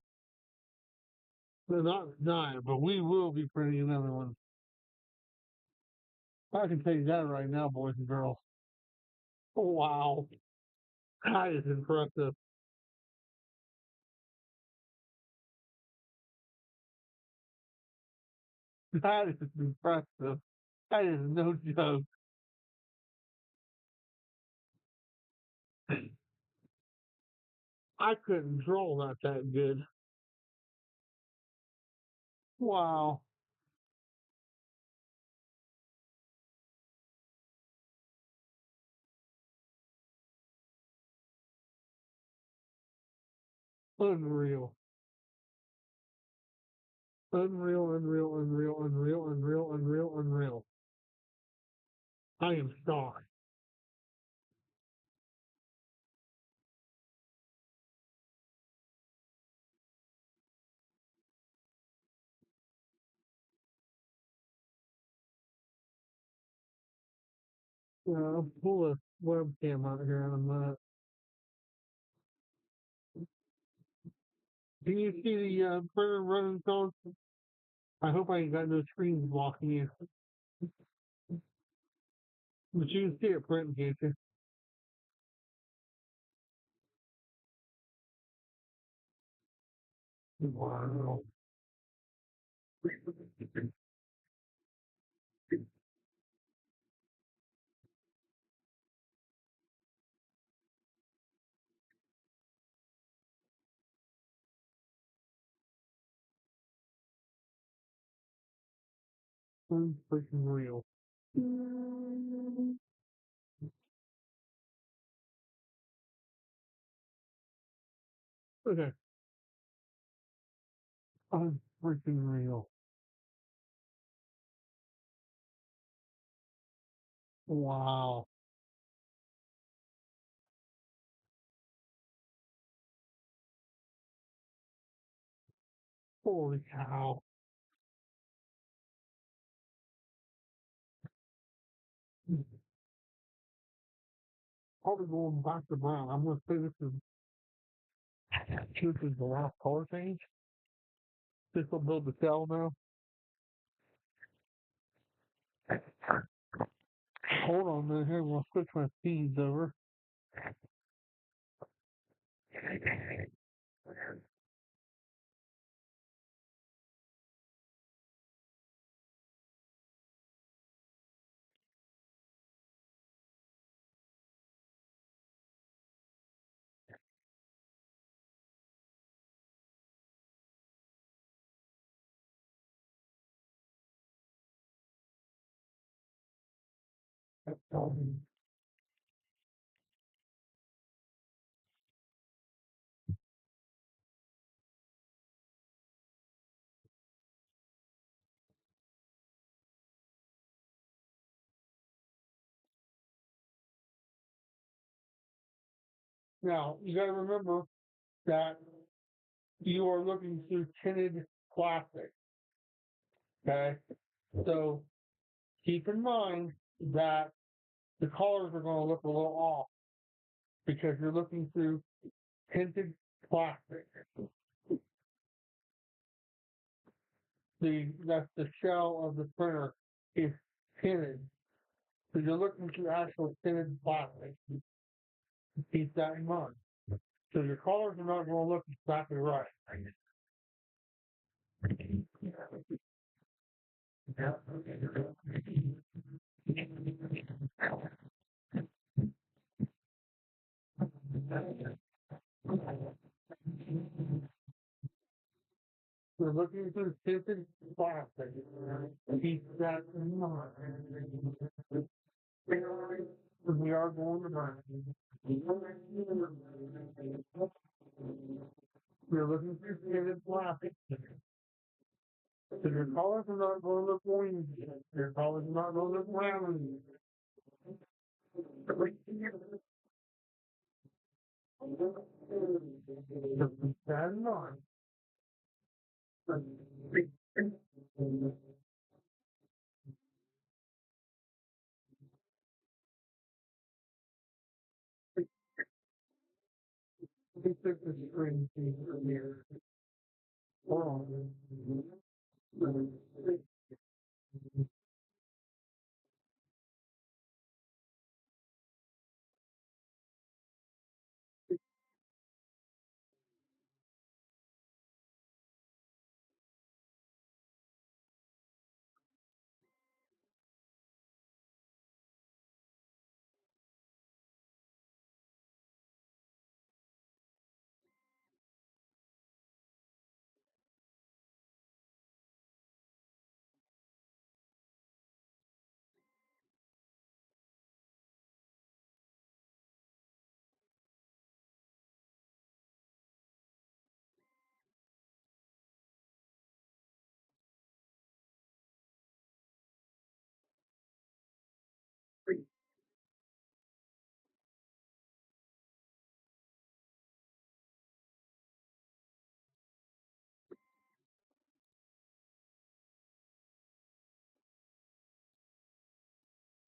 They're not nine, but we will be printing another one. I can tell you that right now, boys and girls. Oh, wow. That is impressive. That is impressive. That is no joke. I couldn't draw that good. Wow. Unreal. Unreal, unreal, unreal, unreal, unreal, unreal, unreal. I am shocked. I'll pull a webcam out here in a minute. Can you see the printer running code? I hope I ain't got no screens blocking you. But you can see it printing, can't you? Wow. Unfreaking real. Okay. Unfreaking real. Wow. Holy cow. Probably going back to brown. I'm gonna say this is the last color change. This will build the cell now. Hold on a minute here. We'll switch my feeds over. Now, you got to remember that you are looking through tinted plastic. Okay? So keep in mind that the colors are going to look a little off because you're looking through tinted plastic. That's the shell of the printer is tinted. So you're looking through actual tinted plastic. Keep that in mind. So your colors are not going to look exactly right. We're looking through tinted plastic. Keep that in mind. We are going to burn. We're looking through tinted plastic. So your colors are not going to look orange. Your colors are not going to look brown. Just keep that in mind. We took the screen from here. Hold on.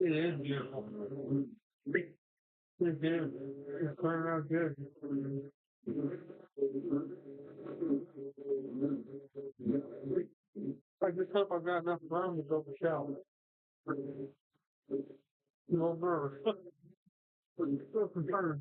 It is beautiful. It is. It's turned out good. I just hope I've got enough room to build the shower. A little nervous. So concerned.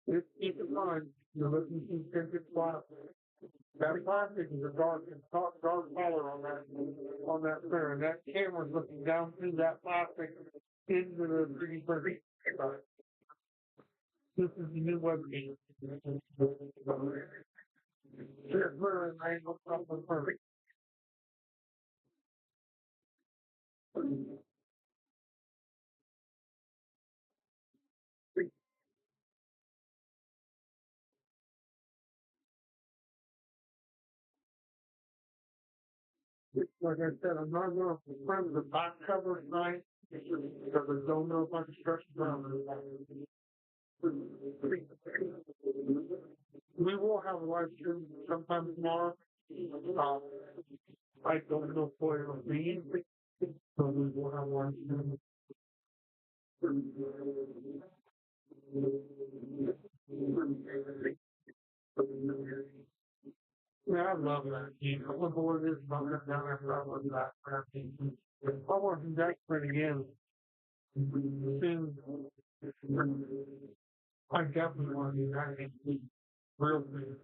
Just keep in mind, you're looking to tinted plastic. That plastic is a dark color on that clear, and that camera's looking down through that plastic into the 3D printing. This is the new webcam. Here's where an angle comes from perfect. Like I said, I'm not going to print the back cover tonight because I don't know if I can stretch it down. We will have a live stream sometime tomorrow. Uh, I don't know what it'll be, so we will have a live stream. Yeah, I love that game. I wonder what it is about that down there. I love that crap game. I want to do that print again. Soon. I definitely want to do that again. Real good.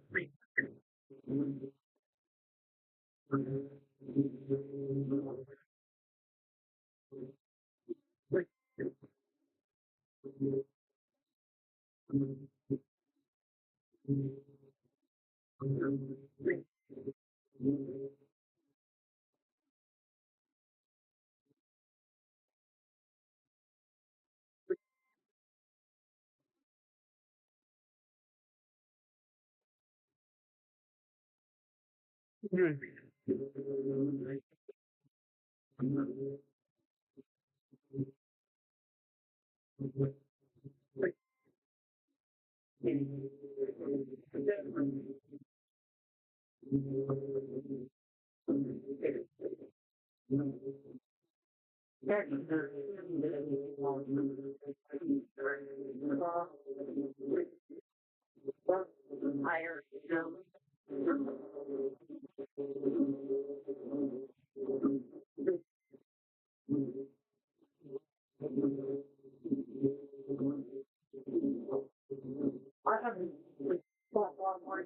Good. Higher. I haven't thought a lot more.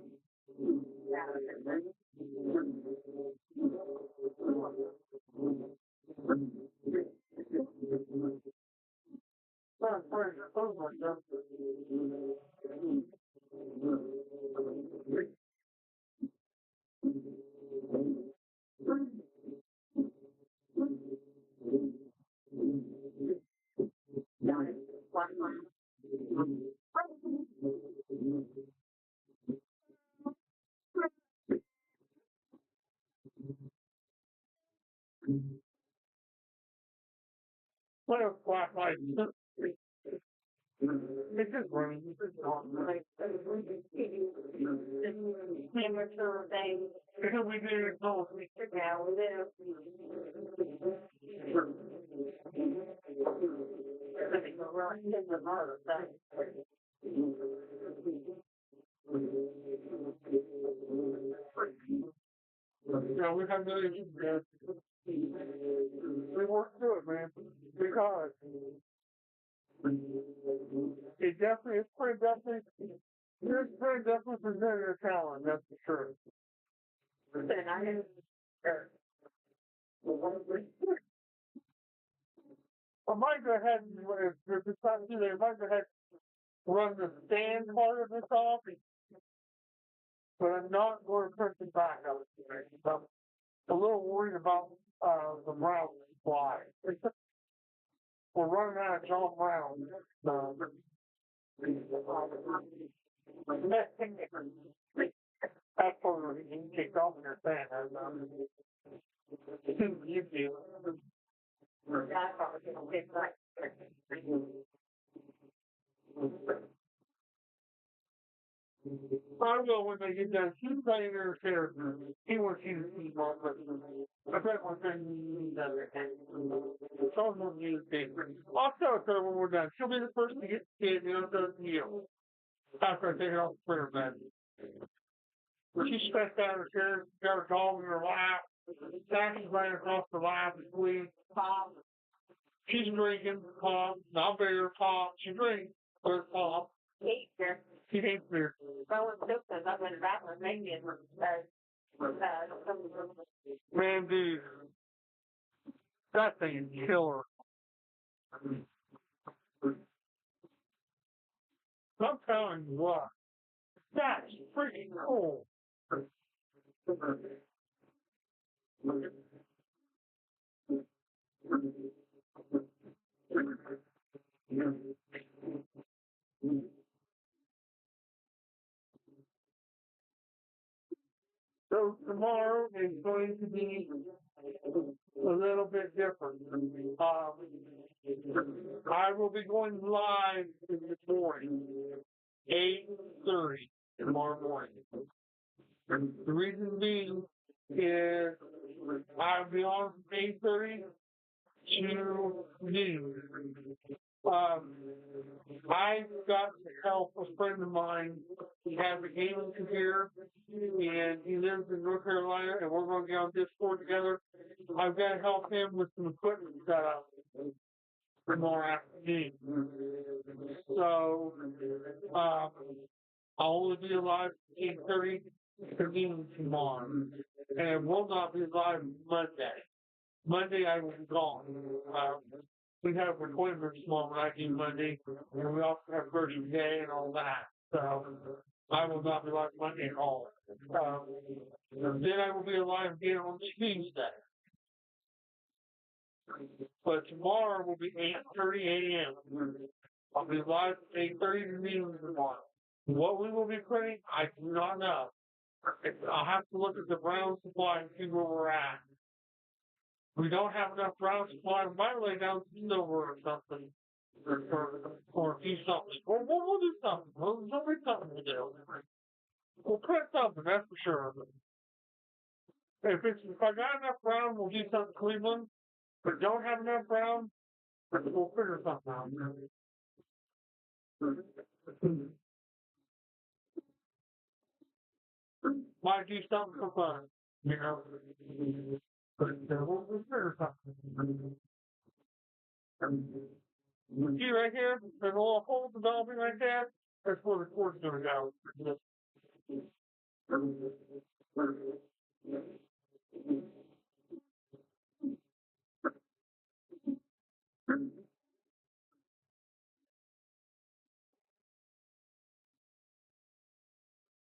What a flat light. It's just running. It's just on. Amateur thing. Because we did it both. Yeah, we did it. Yeah, we have no issues there. We worked through it, man. Because it definitely, it's pretty definitely, it's pretty definitely presented a challenge, that's for sure. And I didn't, I might go ahead and, if it's not too late, I might go ahead and run the stand part of this off, but I'm not going to print it back out today. I'm a little worried about the brown supply. We're running out of John Brown. That's what he kicked off in your fan. You do. I will when they get done. She's playing her character. He wants you to see more questions. I bet one thing you need other things. Someone will use things. I'll tell her when we're done. She'll be the first to get to see it, and it'll go to you. After I take it off the printer bed. She's stretched out in her chair, she's got her dog in her lap. Sassy's laying across the lap asleep. She's drinking pop. I'll bury her pop. She drinks, but it's pop. She hates beer. Man, dude, that thing is killer. I'm telling you what, that's freaking cool. So tomorrow is going to be a little bit different. I will be going live in the morning, 8:30 tomorrow morning. The reason being is I'll be on from 8:30 to noon. Um, I got the help of a friend of mine. He has a gaming computer, and he lives in North Carolina, and we're going to get on Discord together. I've got to help him with some equipment setup tomorrow afternoon. So, I'll only be alive at 8:30 to noon tomorrow, and it will not be live Monday. Monday I will be gone. We have appointments tomorrow when I do Monday, and we also have birthday day and all that. So I will not be live Monday at all. Then I will be alive again on Tuesday. But tomorrow will be 8:30 a.m. I'll be live at 8:30 to noon tomorrow. What we will be printing, I do not know. I'll have to look at the brown supply and see where we're at. We don't have enough brown supply. We might lay down some silver or something. Or do something. Or we'll do something. There'll be something to do. We'll print something, that's for sure. If I got enough brown, we'll do something Cleveland. If don't have enough brown, we'll figure something out. Might do something for fun, you know. But we'll figure something. See right here, there's a little hole developing right there. That's where the cord's gonna go.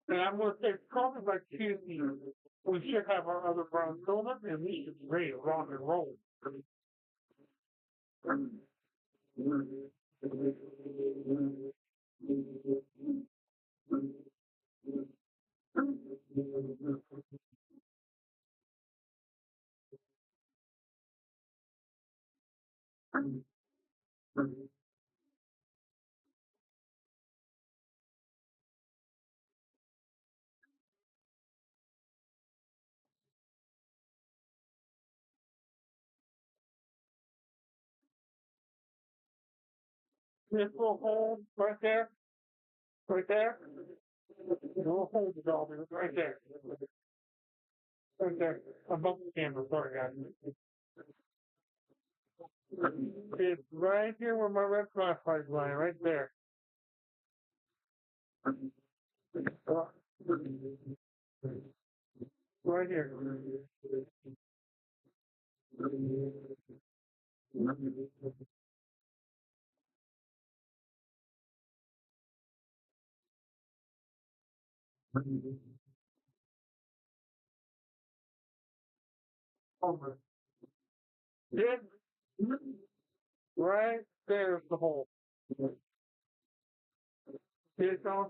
And I'm going to say probably by Tuesday, we should have our other brown filament and we should be ready to rock and roll. This little hole right there, the little hole developing right there. Right there, above the camera, sorry guys. It's right here where my red flashlight is lying, right there. Right here. Over. It, right there's the hole. It's on.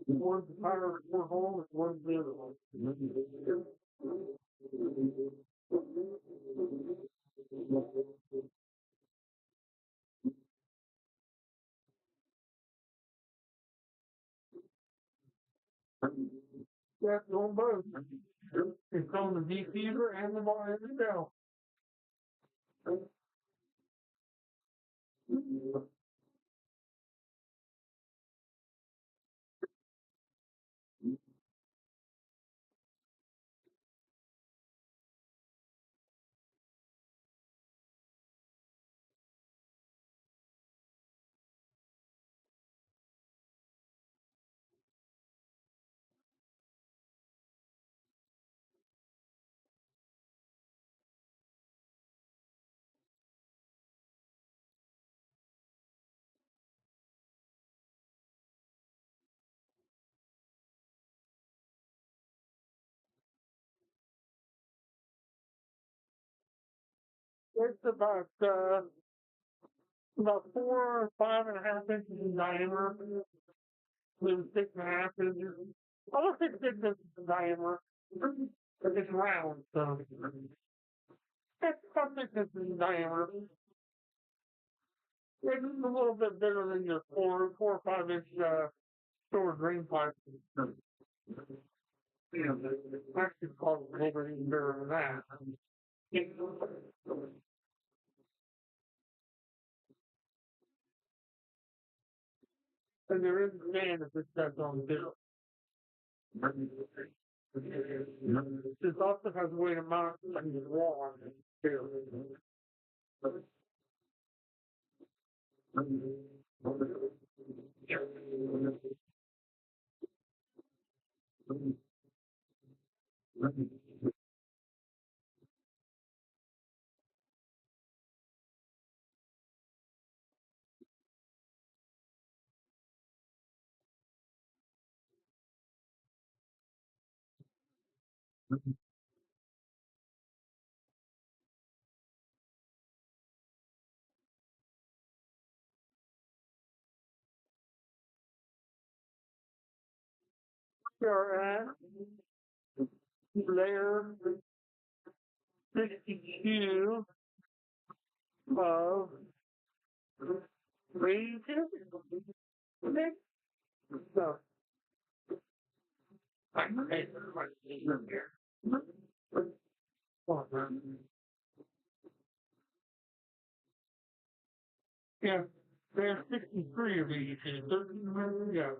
One's power, one home, and one's the other one. That's on both. It's on the deceiver and the bar as well. It's about 5.5 inches in diameter. Maybe 6.5 inches. I don't think 6 inches in diameter. It's round, so it's about 6 inches in diameter. It's a little bit bigger than your 4 or 5 inch storage drain pipe. Actually, called a little bit even bigger than that. And there is a man if it says on bill. This also has a way to mount like the wall on it too. You're at layer 62 of ranges. So, yeah, there's 63 of each. 13, yeah.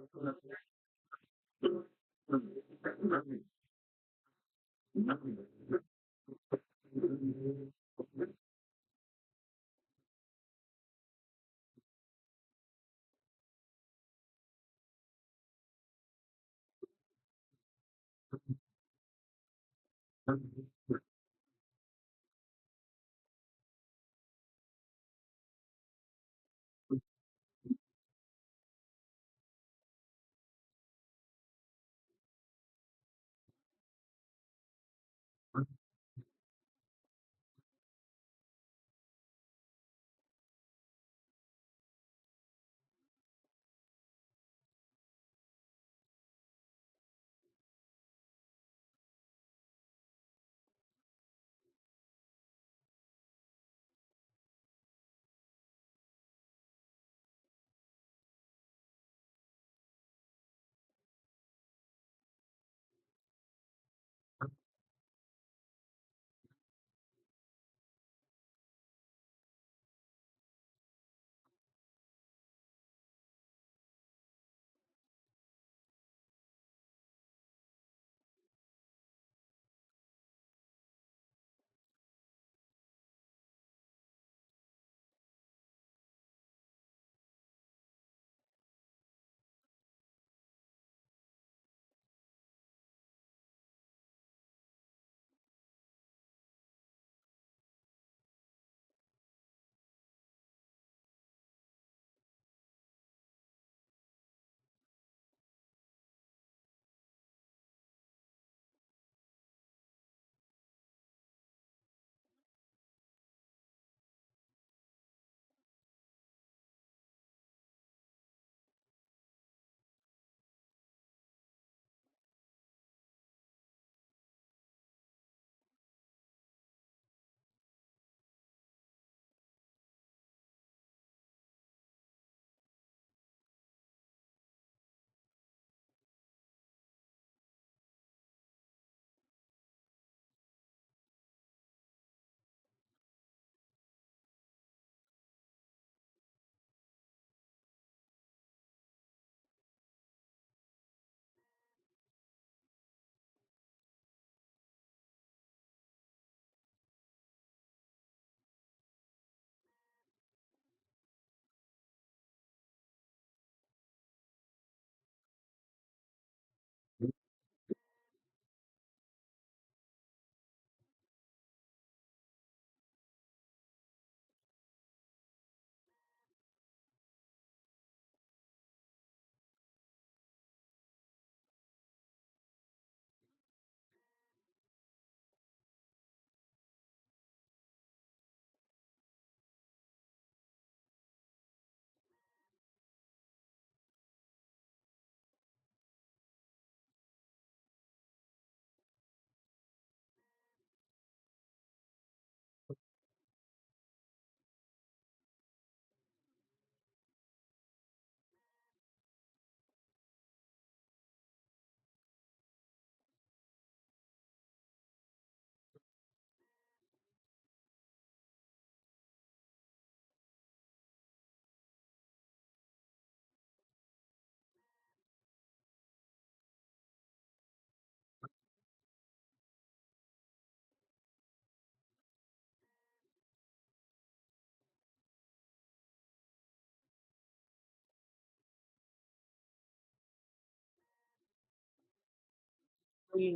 There's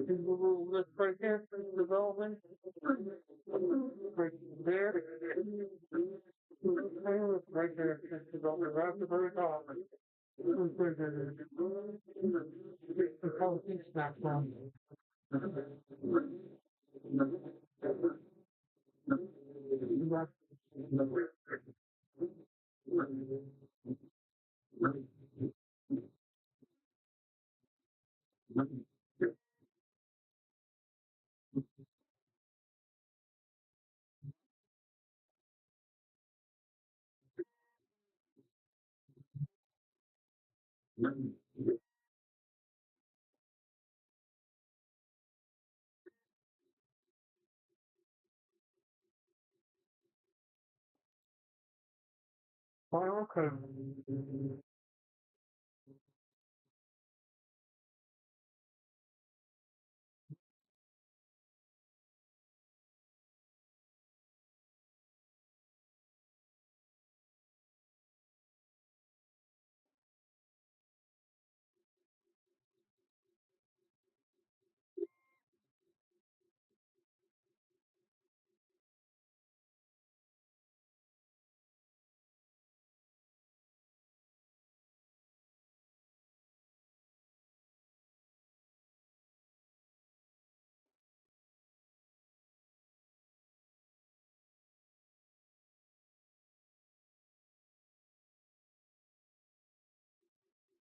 a little list right here for development. Right there. Right there. Development right at the very top. The policy snack from. Oh, okay.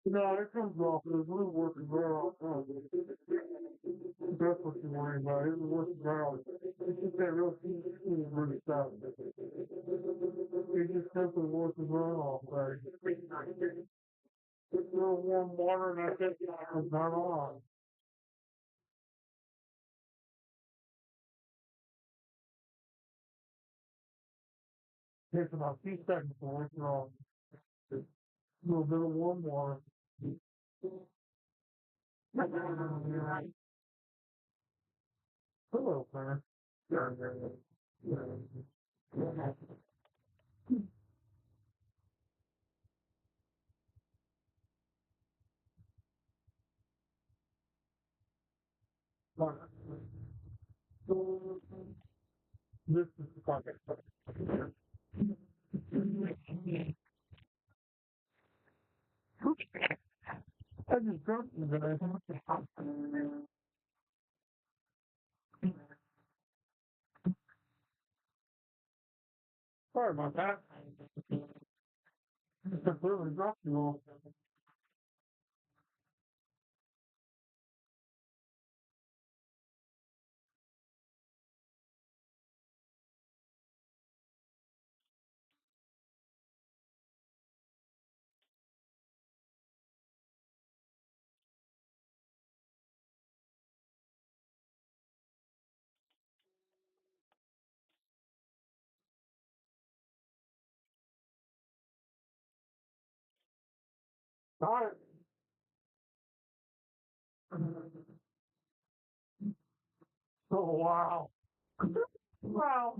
No, it comes off. It's really working well. That's what you're worrying about. It's working well. It's just that real heat really stops. It just simply working well. Like, it's real warm water and that's it. It's not on. It takes about 2 seconds to work it off. A little bit of warm water. Hello, man. This is the pocket. I just dropped you guys. Sorry about that. I just completely dropped you all. Alright. Oh, wow. Wow.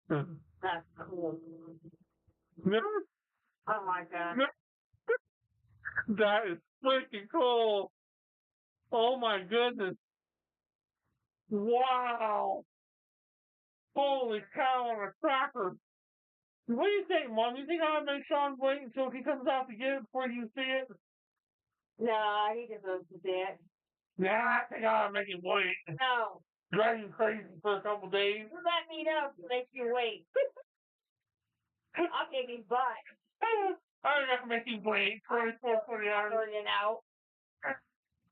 That's cool. Oh my god. That is freaking cool. Oh my goodness. Wow. Holy cow on a cracker. What do you think, Mom? You think I'm gonna make Sean wait until he comes out to get it before you see it? No, he deserves to see it. Nah, I think I'm gonna make him wait. No. Drive you crazy for a couple days. You let me know to make you wait. I'll give his butt. I'm not gonna make him wait 24, 40 hours. You know.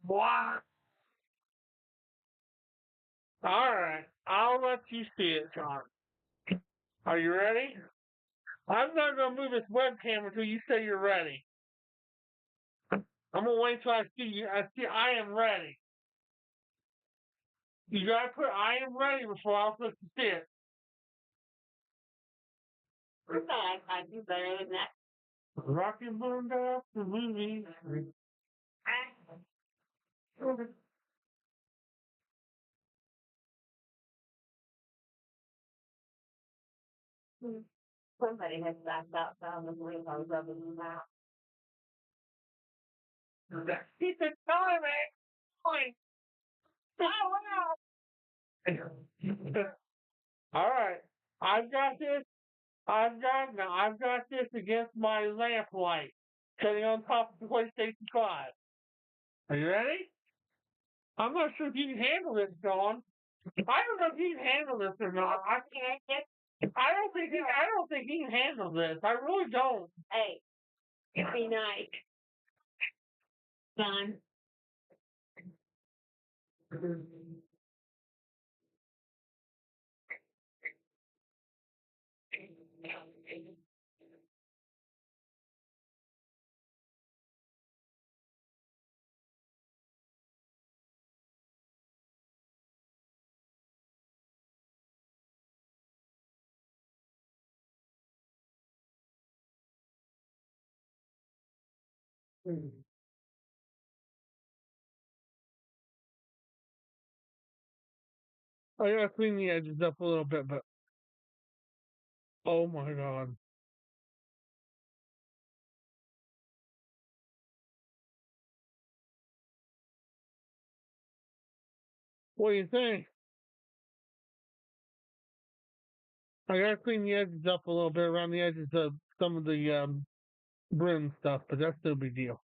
Wow. Alright, I'll let you see it, Sean. Are you ready? I'm not gonna move this webcam until you say you're ready. I'm gonna wait till I see you. I am ready. You gotta put I am ready before I'll put the sit. I do better than that. Rockin' burned up the movie. Somebody has backed out found the believe I was rubbing them out. Keep it going, man. Oh, wow. All right. I've got this. I've got this against my lamp light sitting on top of the PlayStation 5. Are you ready? I'm not sure if you can handle this, Dawn. I don't know if you can handle this or not. I don't think he can handle this. I really don't. Hey, be nice, son. I gotta clean the edges up a little bit, but oh my god. What do you think? I gotta clean the edges up a little bit around the edges of some of the brim stuff, but that's no big deal.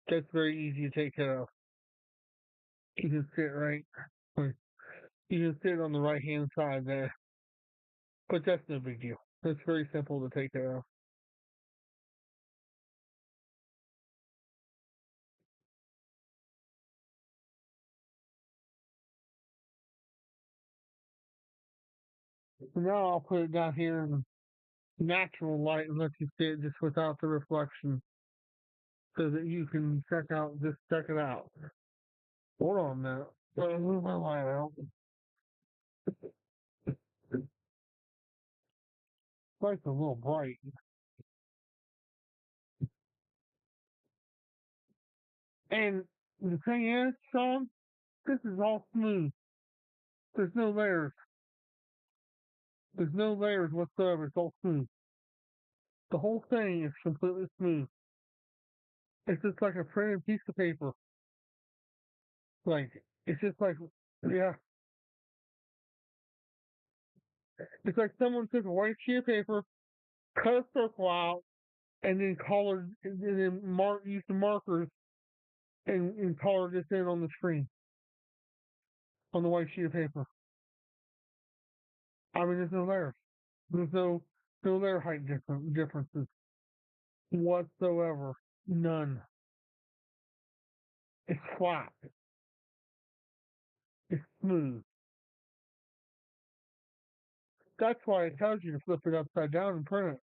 That's very easy to take care of. You can sit right, you can sit on the right hand side there, but that's no big deal. It's very simple to take care of. So now I'll put it down here in natural light and let you see it just without the reflection, so that you can check it out. Hold on a minute. Let me move my light out. Light's a little bright. And the thing is, Sean, this is all smooth. There's no layers. There's no layers whatsoever. It's all smooth. The whole thing is completely smooth. It's just like a printed piece of paper. Like, it's just like, yeah. It's like someone took a white sheet of paper, cut a circle out, and then used the markers and colored this in on the screen, on the white sheet of paper. I mean, there's no layers. There's no layer height differences whatsoever. None. It's flat. It's smooth. That's why it tells you to flip it upside down and print it.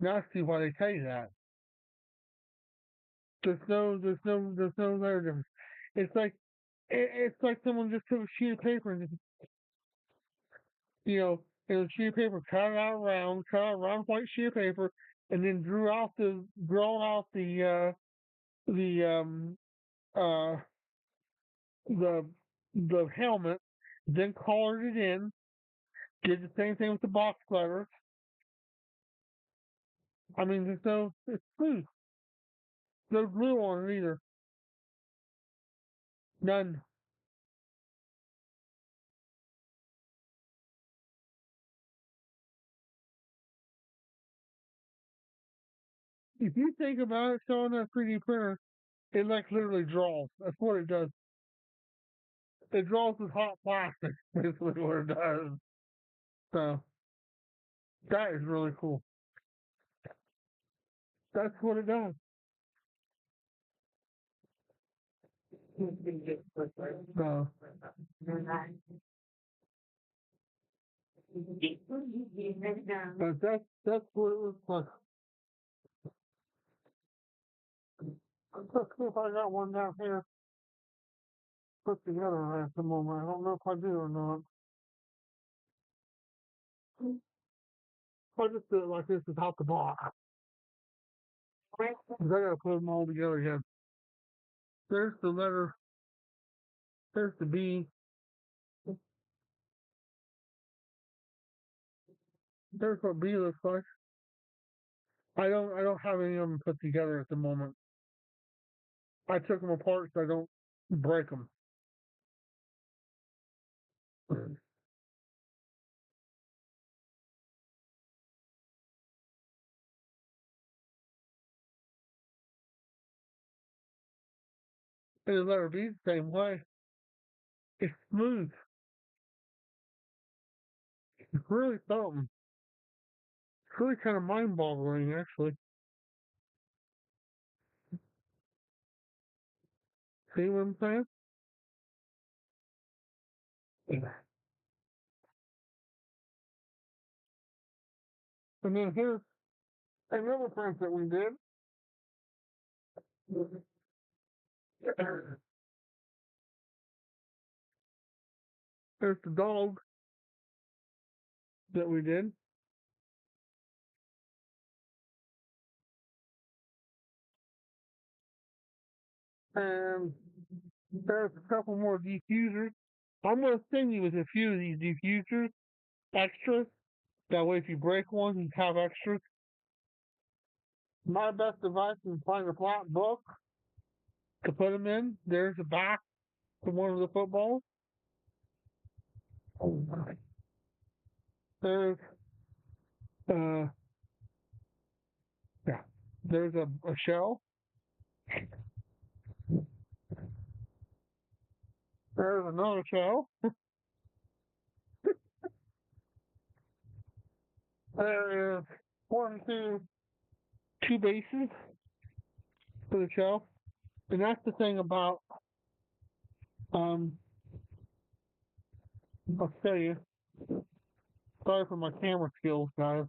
Now I see why they tell you that. There's no layer difference. It's like it's like someone just took a sheet of paper and just, a sheet of paper, cut out a round white sheet of paper, and then drawn out the uh the the helmet, then colored it in, did the same thing with the box letters. I mean, it's smooth. No glue on it either. None. If you think about it, showing that 3D printer, it like literally draws. That's what it does. It draws with hot plastic. Basically, what it does. So that is really cool. That's what it does. So, but that's what it looks like. Let's see if I got one down here put together at the moment. I don't know if I do or not. I just do it like this without the box. 'Cause I gotta put them all together again. There's the letter. There's the B. There's what B looks like. I don't have any of them put together at the moment. I took them apart so I don't break them. And the letter B the same way. It's smooth. It's really something. It's really kind of mind-boggling, actually. See what I'm saying? And then here's another print that we did. There's the dog that we did. And there's a couple more diffusers. I'm going to send you with a few of these diffusers, extras. That way, if you break one, you have extras. My best advice is find a flat book to put them in. There's a back to one of the footballs. There's uh yeah. There's a shell. There's another shell. There is two bases for the shell. And that's the thing about um I'll tell you. Sorry for my camera skills, guys.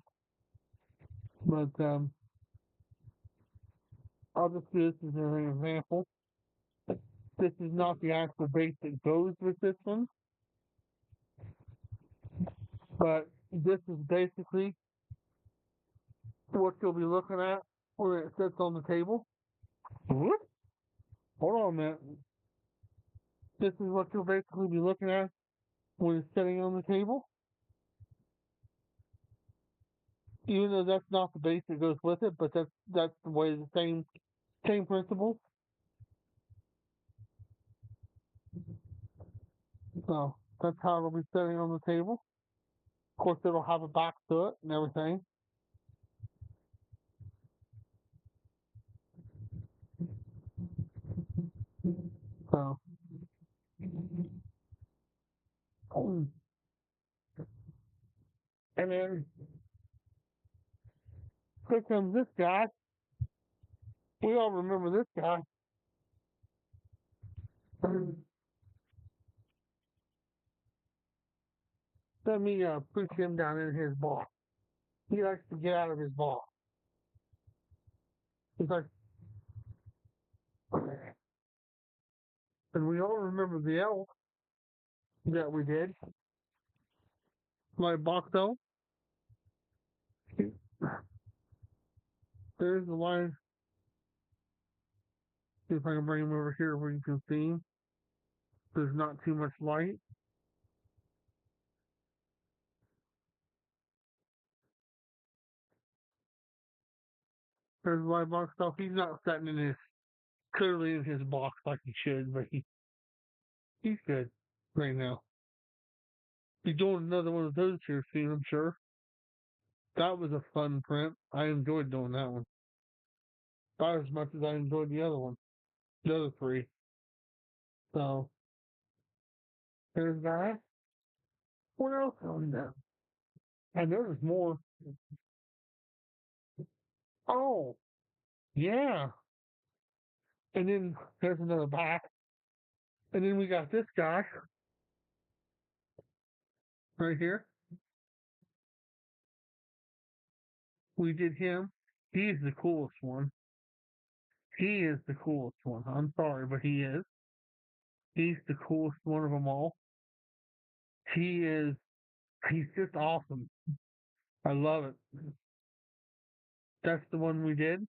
But I'll just do this as an example. This is not the actual base that goes with this one, but this is basically what you'll be looking at when it sits on the table. Whoop. Hold on a minute. This is what you'll basically be looking at when it's sitting on the table. Even though that's not the base that goes with it, but that's the way the same principle. So that's how it'll be sitting on the table. Of course, it'll have a back to it and everything. So, and then here comes this guy. We all remember this guy. Let me push him down in his ball. He likes to get out of his ball. He's like, and we all remember the elf that we did. My box elf. There's the line. See if I can bring him over here where you can see him. There's not too much light. There's my box elf. He's not sitting in his clearly in his box like he should, but he's good right now. He's doing another one of those here soon, I'm sure. That was a fun print. I enjoyed doing that one. About as much as I enjoyed the other one. The other three. So there's that. What else on there? I know there's more. Oh, yeah. And then there's another back. And then we got this guy right here. We did him. He's the coolest one. He is the coolest one. I'm sorry, but he is. He's the coolest one of them all. He is. He's just awesome. I love it. That's the one we did.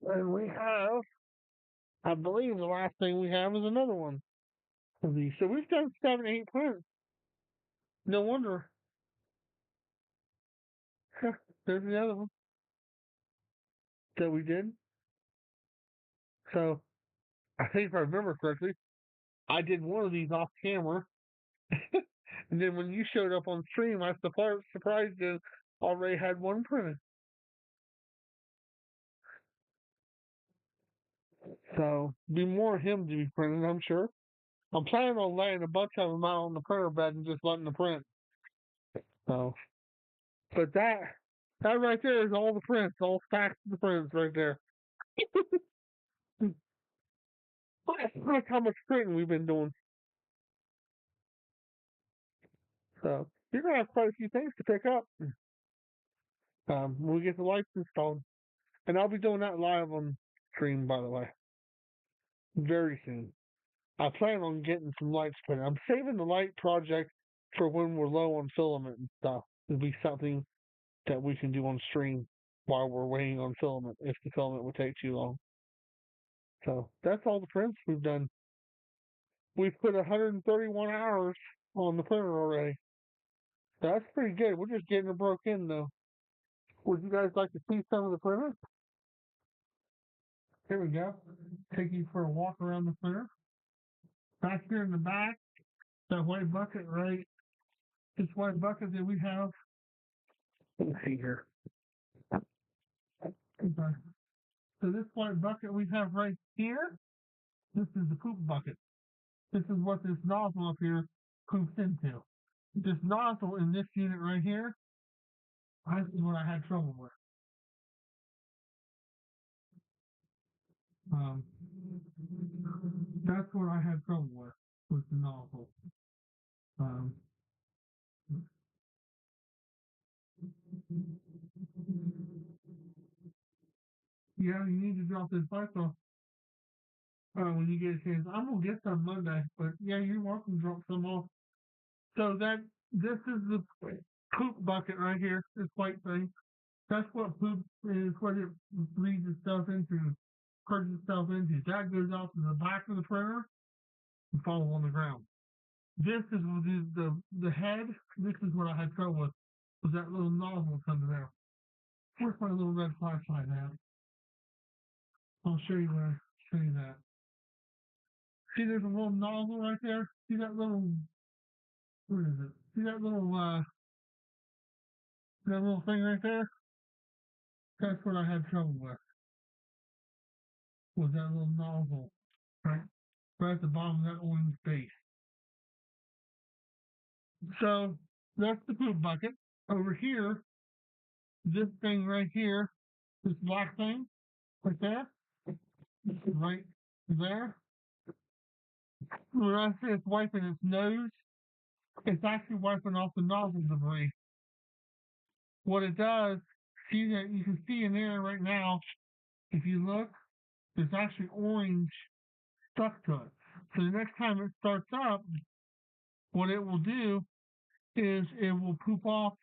And we have, I believe the last thing we have is another one of these. So we've done 7, 8 prints. No wonder. There's the other one that we did. So I think if I remember correctly, I did one of these off camera. And then when you showed up on stream, I was surprised you already had one printed. So be more of him to be printed, I'm sure. I'm planning on laying a bunch of them out on the printer bed and just letting them print. So, but that right there is all the prints, all stacks of the prints right there. That's how much printing we've been doing. So you're gonna have quite a few things to pick up when we get the lights installed, and I'll be doing that live on stream, by the way, very soon. I plan on getting some lights printed. I'm saving the light project for when we're low on filament and stuff. It'll be something that we can do on stream while we're waiting on filament if the filament would take too long. So that's all the prints we've done. We've put 131 hours on the printer already. That's pretty good. We're just getting it broke in though. Would you guys like to see some of the printer? Here we go. Take you for a walk around the printer. Back here in the back, that white bucket, right? This white bucket that we have. Let's see here. Okay. So this white bucket we have right here, this is the poop bucket. This is what this nozzle up here poops into. This nozzle in this unit right here, this is what I had trouble with. Um, that's what I had trouble with the nozzle. Um, yeah, you need to drop this light off when you get a chance. I'm gonna get some Monday, but yeah, you're welcome to drop some off. So this is the poop bucket right here. This white thing. That's what poop is. What it breathes itself into, purges itself into. That goes out to the back of the printer and falls on the ground. This is the head. This is what I had trouble with. Was that little nozzle under there? Where's my little red flashlight at? I'll show you that. See, there's a little nozzle right there. See that little, what is it? See that little thing right there? That's what I had trouble with. Was that little nozzle, right? Right at the bottom of that orange base. So that's the poop bucket. Over here, this thing right here, this black thing right there, right there. When I say it's wiping its nose, it's actually wiping off the nozzle debris. What it does, see that you can see in there right now, if you look, there's actually orange stuck to it. So the next time it starts up, what it will do is it will poop off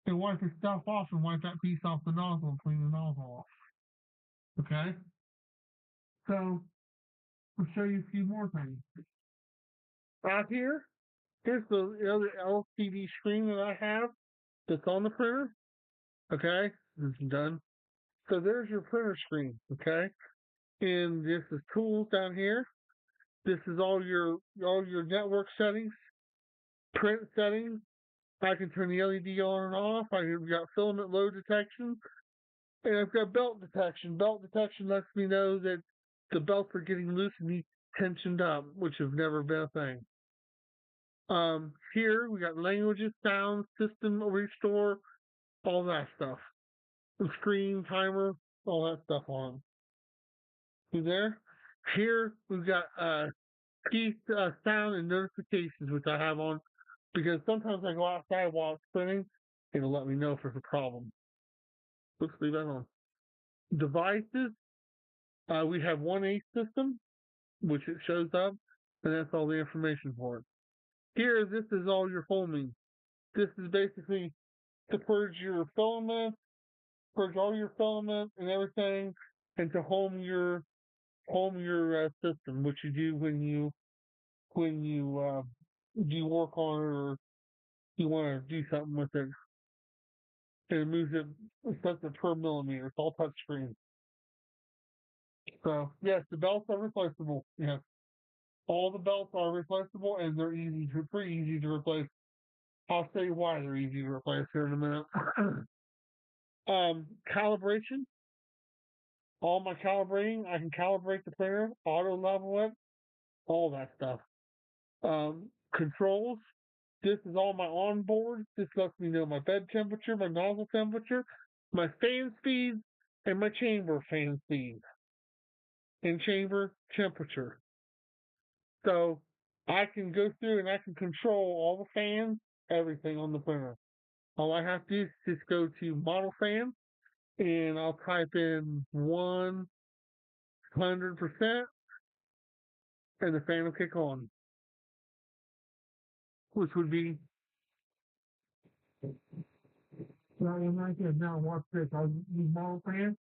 and wipe its stuff off and wipe that piece off the nozzle and clean the nozzle off. Okay? So I'll show you a few more things. Out here, here's the other LCD screen that I have that's on the printer. Okay? This is done. So there's your printer screen. Okay? And this is tools down here. This is all your network settings, print settings. I can turn the LED on and off. I've got filament load detection, and I've got belt detection. Belt detection lets me know that the belts are getting loose and need tensioned up, which have never been a thing. Here we got languages, sounds, system restore, all that stuff. The screen, timer, all that stuff on. See there? Here we've got key sound and notifications, which I have on because sometimes I go outside while it's spinning. It'll let me know if there's a problem. Let's leave that on. Devices. We have one A system, which it shows up, and that's all the information for it. Here, this is all your homing. This is basically to purge your filament, purge all your filament and everything, and to home your system, which you do when you do work on it or you want to do something with it. And it moves it, sets it per millimeter. It's all touch screen. So yes, the belts are replaceable. Yes, all the belts are replaceable, and they're pretty easy to replace. I'll say why they're easy to replace here in a minute. Calibration. All my calibrating, I can calibrate the printer, auto level it, all that stuff. Controls. This is all my onboard. This lets me know my bed temperature, my nozzle temperature, my fan speed, and my chamber fan speed and chamber temperature. So I can go through and I can control all the fans, everything on the printer. All I have to do is just go to model fan and I'll type in 100% and the fan will kick on, which would be now watch this. I'll use model fan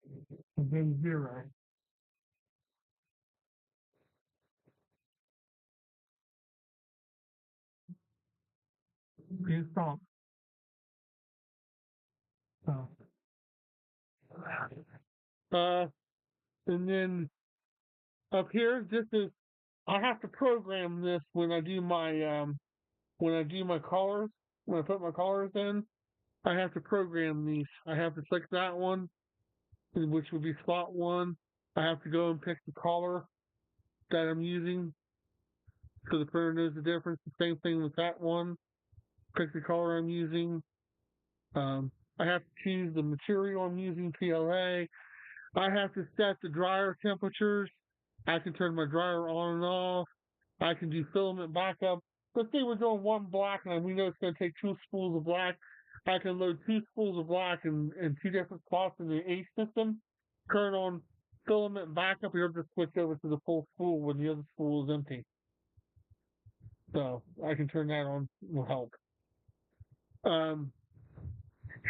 and then 0. You stop. So, and then up here, this is I have to program this when I do my collars. When I put my collars in, I have to program these. I have to click that one, which would be slot 1. I have to go and pick the collar that I'm using, so the printer knows the difference. The same thing with that one. Pick the color I'm using. I have to choose the material I'm using, PLA. I have to set the dryer temperatures. I can turn my dryer on and off. I can do filament backup. Let's say we're doing one black and we know it's going to take 2 spools of black. I can load 2 spools of black in 2 different spots in the A system. Turn on filament backup. You'll just switch over to the full spool when the other spool is empty. So I can turn that on. Will help.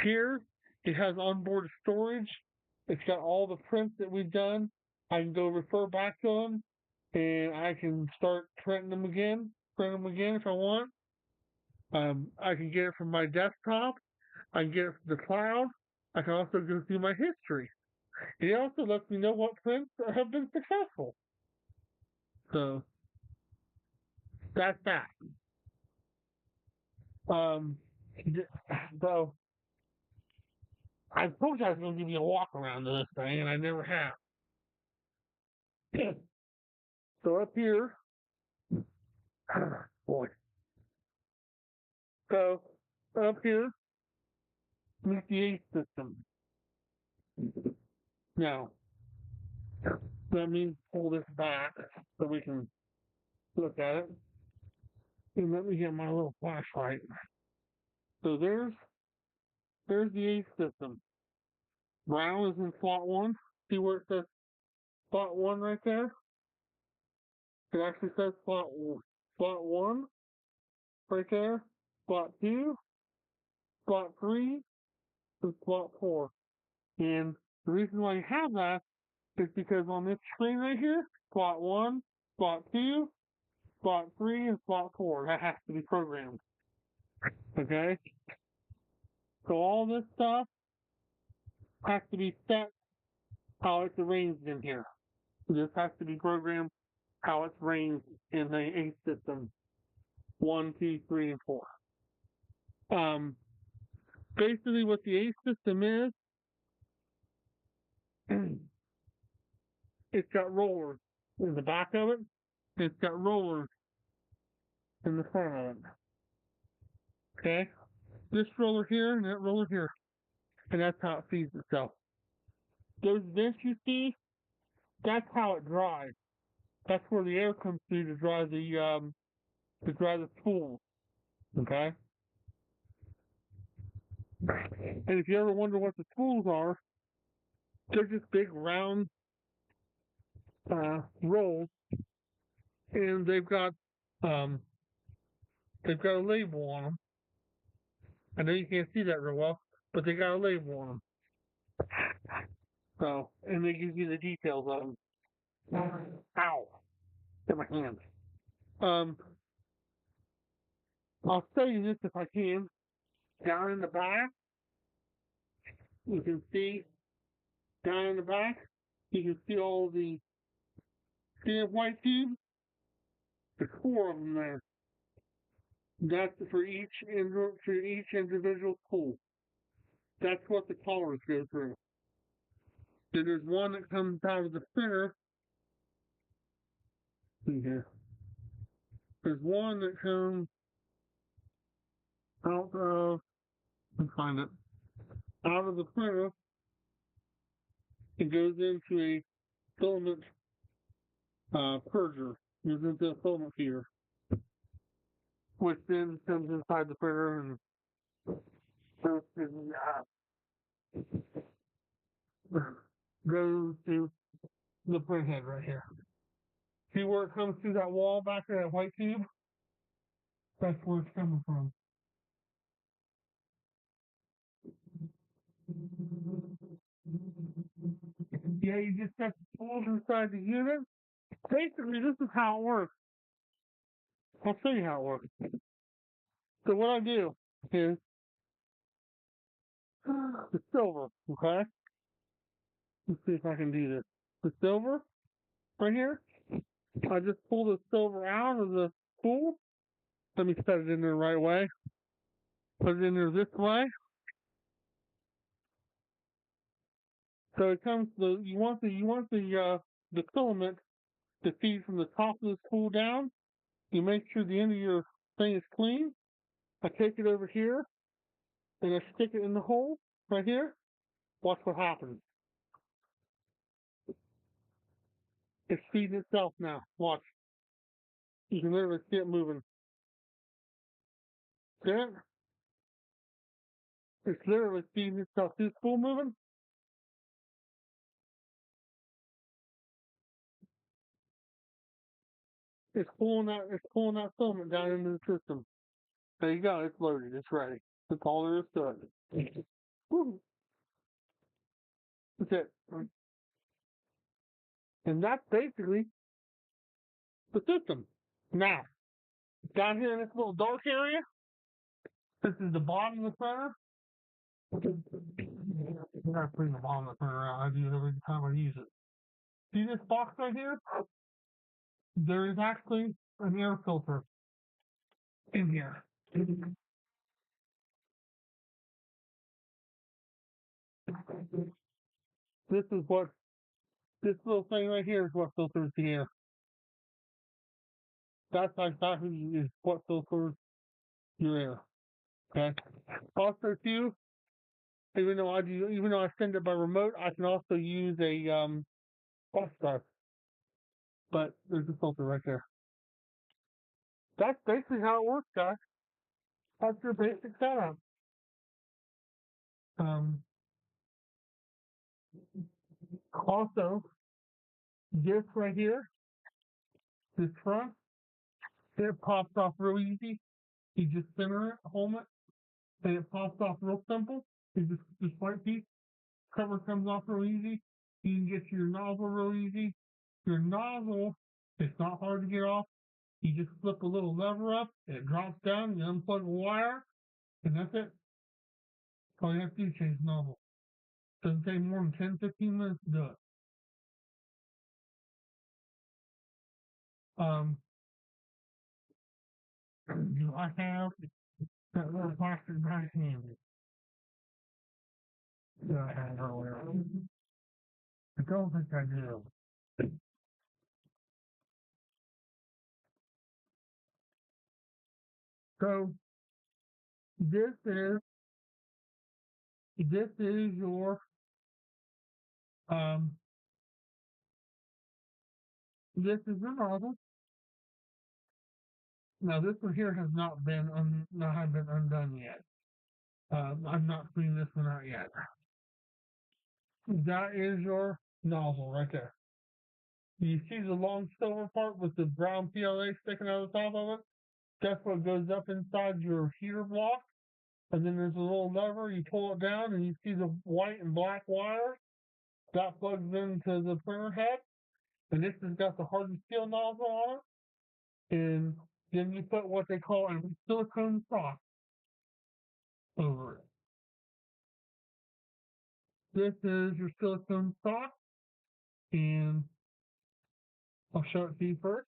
Here it has onboard storage. It's got all the prints that we've done. I can go refer back to them, and I can start print them again if I want. I can get it from my desktop. I can get it from the cloud. I can also go through my history. It also lets me know what prints have been successful. So that's that. So I told you I was going to give you a walk around to this thing, and I never have. So up here, boy. So up here, meet the A system. Now, let me pull this back so we can look at it. And let me get my little flashlight. So there's the A system. Brown is in slot 1. See where it says slot 1 right there? It actually says slot 1 right there. Slot 2, slot 3, and slot 4. And the reason why you have that is because on this screen right here, slot 1, slot 2, slot 3, and slot 4. That has to be programmed. Okay? So all this stuff has to be set how it's arranged in here. This has to be programmed how it's arranged in the A system 1, 2, 3, and 4. Basically what the A system is, it's got rollers in the back of it. It's got rollers in the front of it. Okay? This roller here and that roller here. And that's how it feeds itself. Those vents you see, That's how it dries. That's where the air comes through to dry the spools. Okay? And if you ever wonder what the spools are, they're just big round rolls, and um, they've got a label on them. I know you can't see that real well, but they got a label on them. So, and they give you the details of them. Ow! In my hands. Um, I'll show you this if I can. Down in the back, you can see down in the back, you can see all the damn white tubes. There's 4 of them there. That's for each individual spool. That's what the colors go through. Then there's one that comes out of the printer. See here. There's one that comes out of, let's find it, out of the printer. It goes into a filament purger. Goes into a filament feeder, which then comes inside the printer and goes to the print head right here. See where it comes through that wall back there, that white tube? That's where it's coming from. Yeah, you just got the spools inside the unit. Basically, this is how it works. I'll show you how it works. So what I do is the silver, okay? Let's see if I can do this. The silver right here, I just pull the silver out of the spool. Let me set it in there the right way. Put it in there this way. So it comes you want the filament to feed from the top of the spool down. You make sure the end of your thing is clean. I take it over here and I stick it in the hole right here. Watch what happens. It's feeding itself now. Watch. You can literally see it moving. See it? It's literally feeding itself. See the spool moving? It's pulling that filament down into the system. There you go, it's loaded, it's ready. That's all there is to it. Woo. That's it. And that's basically the system. Now, down here in this little dark area, this is the bottom of the printer. I'm not putting the bottom of the printer out. I do it every time I use it. See this box right here? There is actually an air filter in here. This is what this little thing right here is what filters the air. That's exactly is what filters your air. Okay. Also, too, even though I send it by remote, I can also use a bus drive. But there's a filter right there. That's basically how it works, guys. That's your basic setup. Um, Also, this right here, this front, it pops off real easy. You just center it, hold it, and it pops off real simple. You just white piece. Cover comes off real easy. You can get your nozzle real easy. Your nozzle, it's not hard to get off. You just flip a little lever up, it drops down, you unplug the wire, and that's it. All you have to do is change the nozzle. Doesn't take more than 10-15 minutes to do it. Do I have that little plastic bag handy that I had earlier? I don't think I do. So this is your this is the nozzle. Now this one here has not been undone yet. I'm not cleaning this one out yet. That is your nozzle right there. You see the long silver part with the brown PLA sticking out of the top of it? That's what goes up inside your heater block. And then there's a little lever, you pull it down and you see the white and black wire. That plugs into the printer head. And this has got the hardened steel nozzle on it. And then you put what they call a silicone sock over it. This is your silicone sock. And I'll show it to you first.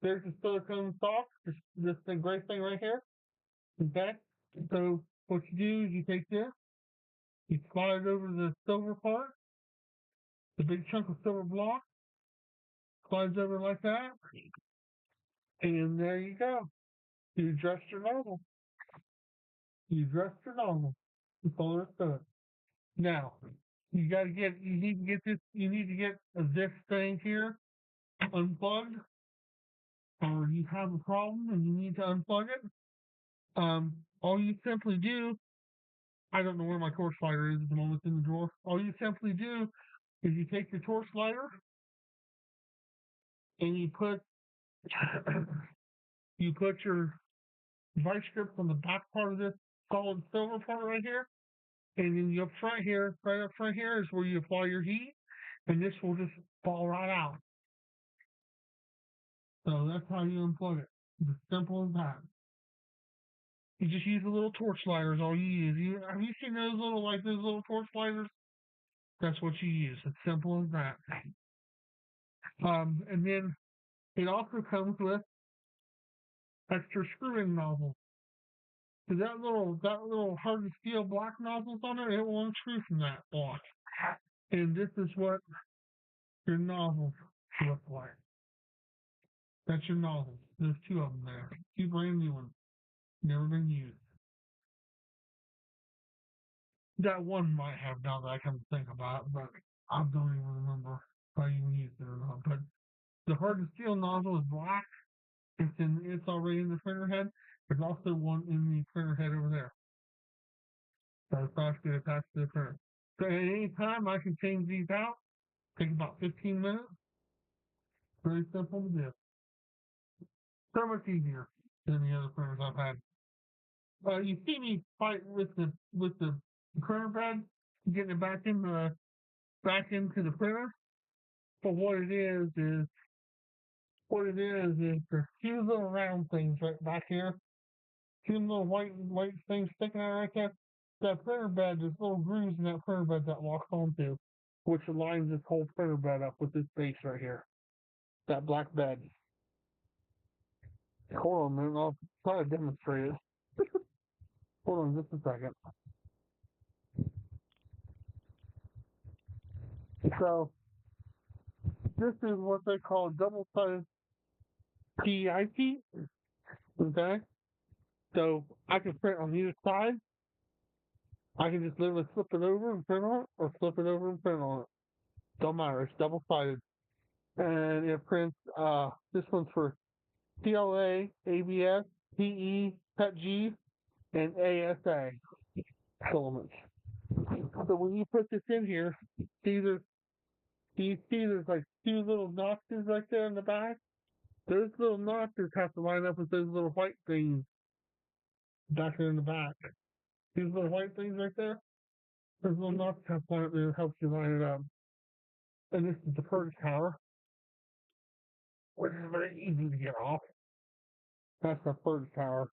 There's the silicone sock, this thing, great thing right here. Okay? So what you do is you take this, you slide it over the silver part, the big chunk of silver block, slides over like that, and there you go. You dressed your nozzle. You dressed your nozzle. That's all there is to it. Now, you need to get this thing here unplugged, or you have a problem and you need to unplug it. All you simply do, I don't know where my torch lighter is at the moment, it's in the drawer. All you simply do is you take your torch lighter and you put your vice grips on the back part of this solid silver part right here, and then up front here, right up front here is where you apply your heat, and this will just fall right out. So that's how you unplug it. It's as simple as that. You just use a little torch lighter is all you use. Have you seen those little torch lighters? That's what you use. It's simple as that. And then it also comes with extra screw-in nozzles. So that little hardened steel black nozzles on it, it will unscrew from that block. And this is what your nozzles look like. That's your nozzles. There's two of them there. Two brand new ones. Never been used. That one might have now that I come to think about it, but I don't even remember if I even used it or not. But the hardened steel nozzle is black. It's already in the printer head. There's also one in the printer head over there. So it's actually attached to the printer. So at any time I can change these out. Take about 15 minutes. Very simple to do. So much easier than the other printers I've had. You see me fight with the printer bed, getting it back into the printer. But what it is there's two little round things right back here, two little white things sticking out right there. That printer bed, there's little grooves in that printer bed that locks onto, which aligns this whole printer bed up with this base right here. That black bed. Hold on a minute, I'll try to demonstrate it. Hold on just a second. So, this is what they call double-sided PIP. Okay? So, I can print on either side. I can just literally flip it over and print on it, or flip it over and print on it. Don't matter, it's double-sided. And it prints, this one's for PLA, ABS, PE, PETG, and ASA filaments. So when you put this in here, do you see there's like two little notches right there in the back? Those little notches have to line up with those little white things back there in the back. These little white things right there, those little notches have to line up there and helps you line it up. And this is the purge tower, which is very easy to get off. That's the purge tower.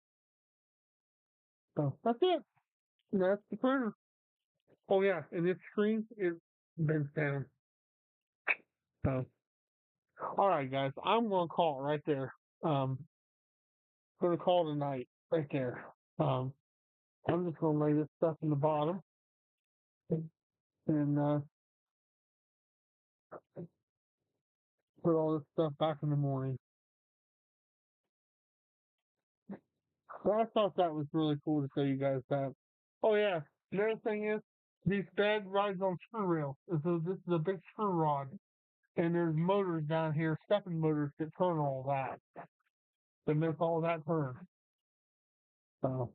So that's it. That's the printer. Oh yeah, and this screen is bends down. So all right, guys, I'm gonna call it right there. Gonna call it a night right there. I'm just gonna lay this stuff in the bottom and put all this stuff back in the morning. So I thought that was really cool to show you guys that. Oh yeah, the other thing is this bed rides on screw rails. So this is a big screw rod. And there's motors down here, stepping motors that turn all that. That make all that turn. So,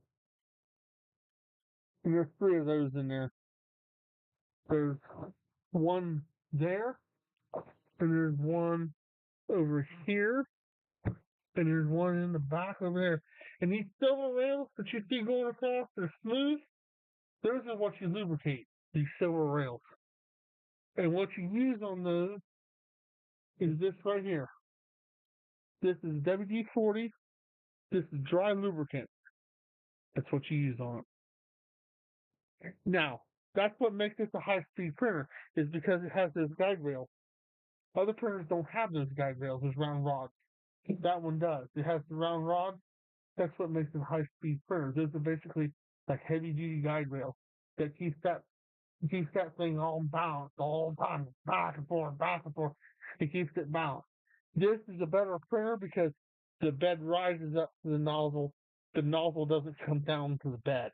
and there's 3 of those in there. There's one there, and there's one over here, and there's one in the back over there. And these silver rails that you see going across, they're smooth. Those are what you lubricate, these silver rails. And what you use on those is this right here. This is WD-40. This is dry lubricant. That's what you use on it. Now, that's what makes this a high-speed printer, is because it has those guide rails. Other printers don't have those guide rails, those round rods. That one does. It has the round rods. That's what makes it a high-speed printer. Those are basically like heavy-duty guide rails that keeps that thing all balanced all the time, back and forth, back and forth. It keeps it balanced. This is a better printer because the bed rises up to the nozzle. The nozzle doesn't come down to the bed.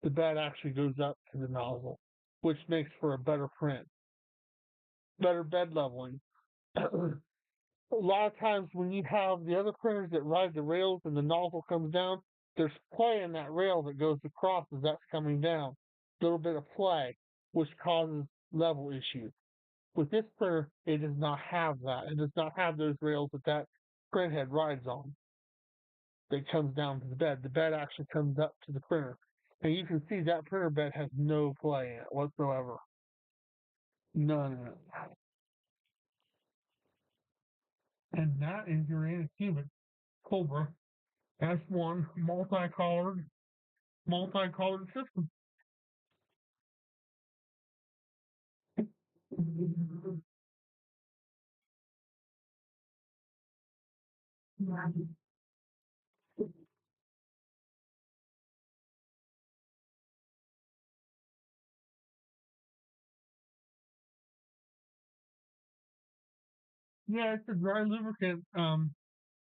The bed actually goes up to the nozzle, which makes for a better print, better bed leveling. A lot of times when you have the other printers that ride the rails and the nozzle comes down, there's play in that rail that goes across as that's coming down. A little bit of play, which causes level issues. With this printer, it does not have that. It does not have those rails that print head rides on. That comes down to the bed. The bed actually comes up to the printer. And you can see that printer bed has no play in it whatsoever. None of it. And that is your Anycubic Cobra S1 multicolored system. Yeah, it's a dry lubricant.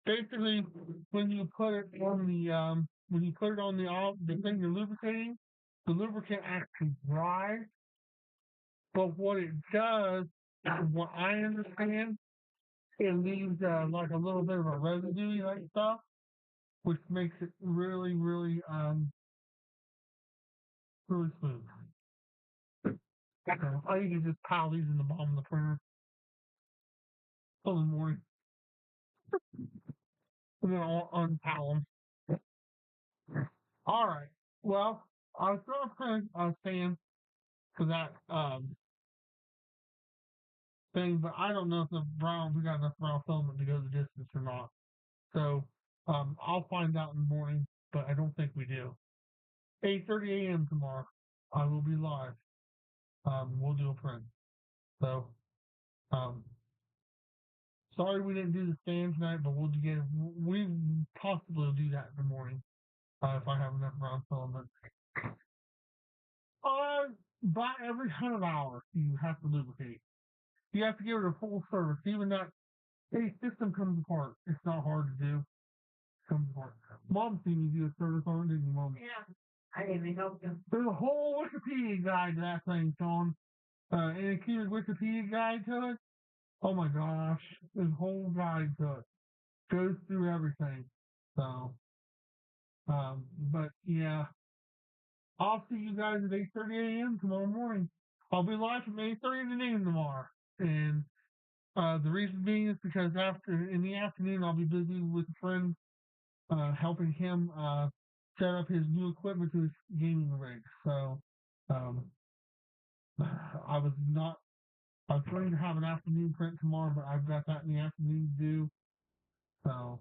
Basically, when you put it on the thing you're lubricating, the lubricant actually dries. But what it does, from what I understand, it leaves like a little bit of a residue like stuff, which makes it really, really, really smooth. So I usually just pile these in the bottom of the printer till the morning, and then I'll unpile them. All right. Well, I was going to print a stand for that thing, but I don't know if we got enough brown filament to go the distance or not. So I'll find out in the morning, but I don't think we do. 8:30 a.m. tomorrow, I will be live. We'll do a print. So, sorry we didn't do the stand tonight, but we possibly will do that in the morning if I have enough brown filament. By every 100 hours, you have to lubricate. You have to give it a full service. Even that system comes apart. It's not hard to do. It comes apart. Mom seen you do a service on it, didn't you, Mom? Yeah, I didn't even know. There's a whole Wikipedia guide to that thing, Sean. And a cute Wikipedia guide to it. Oh my gosh, there's a whole guide to it. Goes through everything. So, but yeah, I'll see you guys at 8:30 a.m. tomorrow morning. I'll be live from 8:30 to noon tomorrow, and the reason being is because in the afternoon I'll be busy with a friend, helping him set up his new equipment to his gaming rig. So, um, I was not. I was going to have an afternoon print tomorrow, but I've got that in the afternoon to do. So,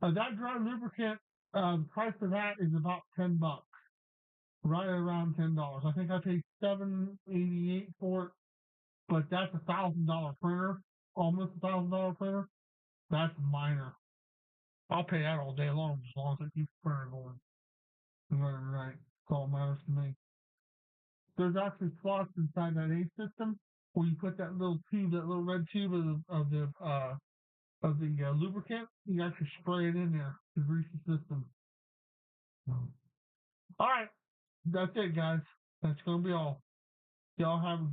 that dry lubricant, the price of that is about $10, right around $10. I think I paid $7.88 for it, but that's $1,000 printer, almost $1,000 printer. That's minor. I'll pay that all day long as it keeps the printer going. Right. That's all that matters to me. There's actually slots inside that A system where you put that little tube, that little red tube of the lubricant. You actually spray it in there to grease the system. All right, that's it, guys. That's gonna be all. Y'all have a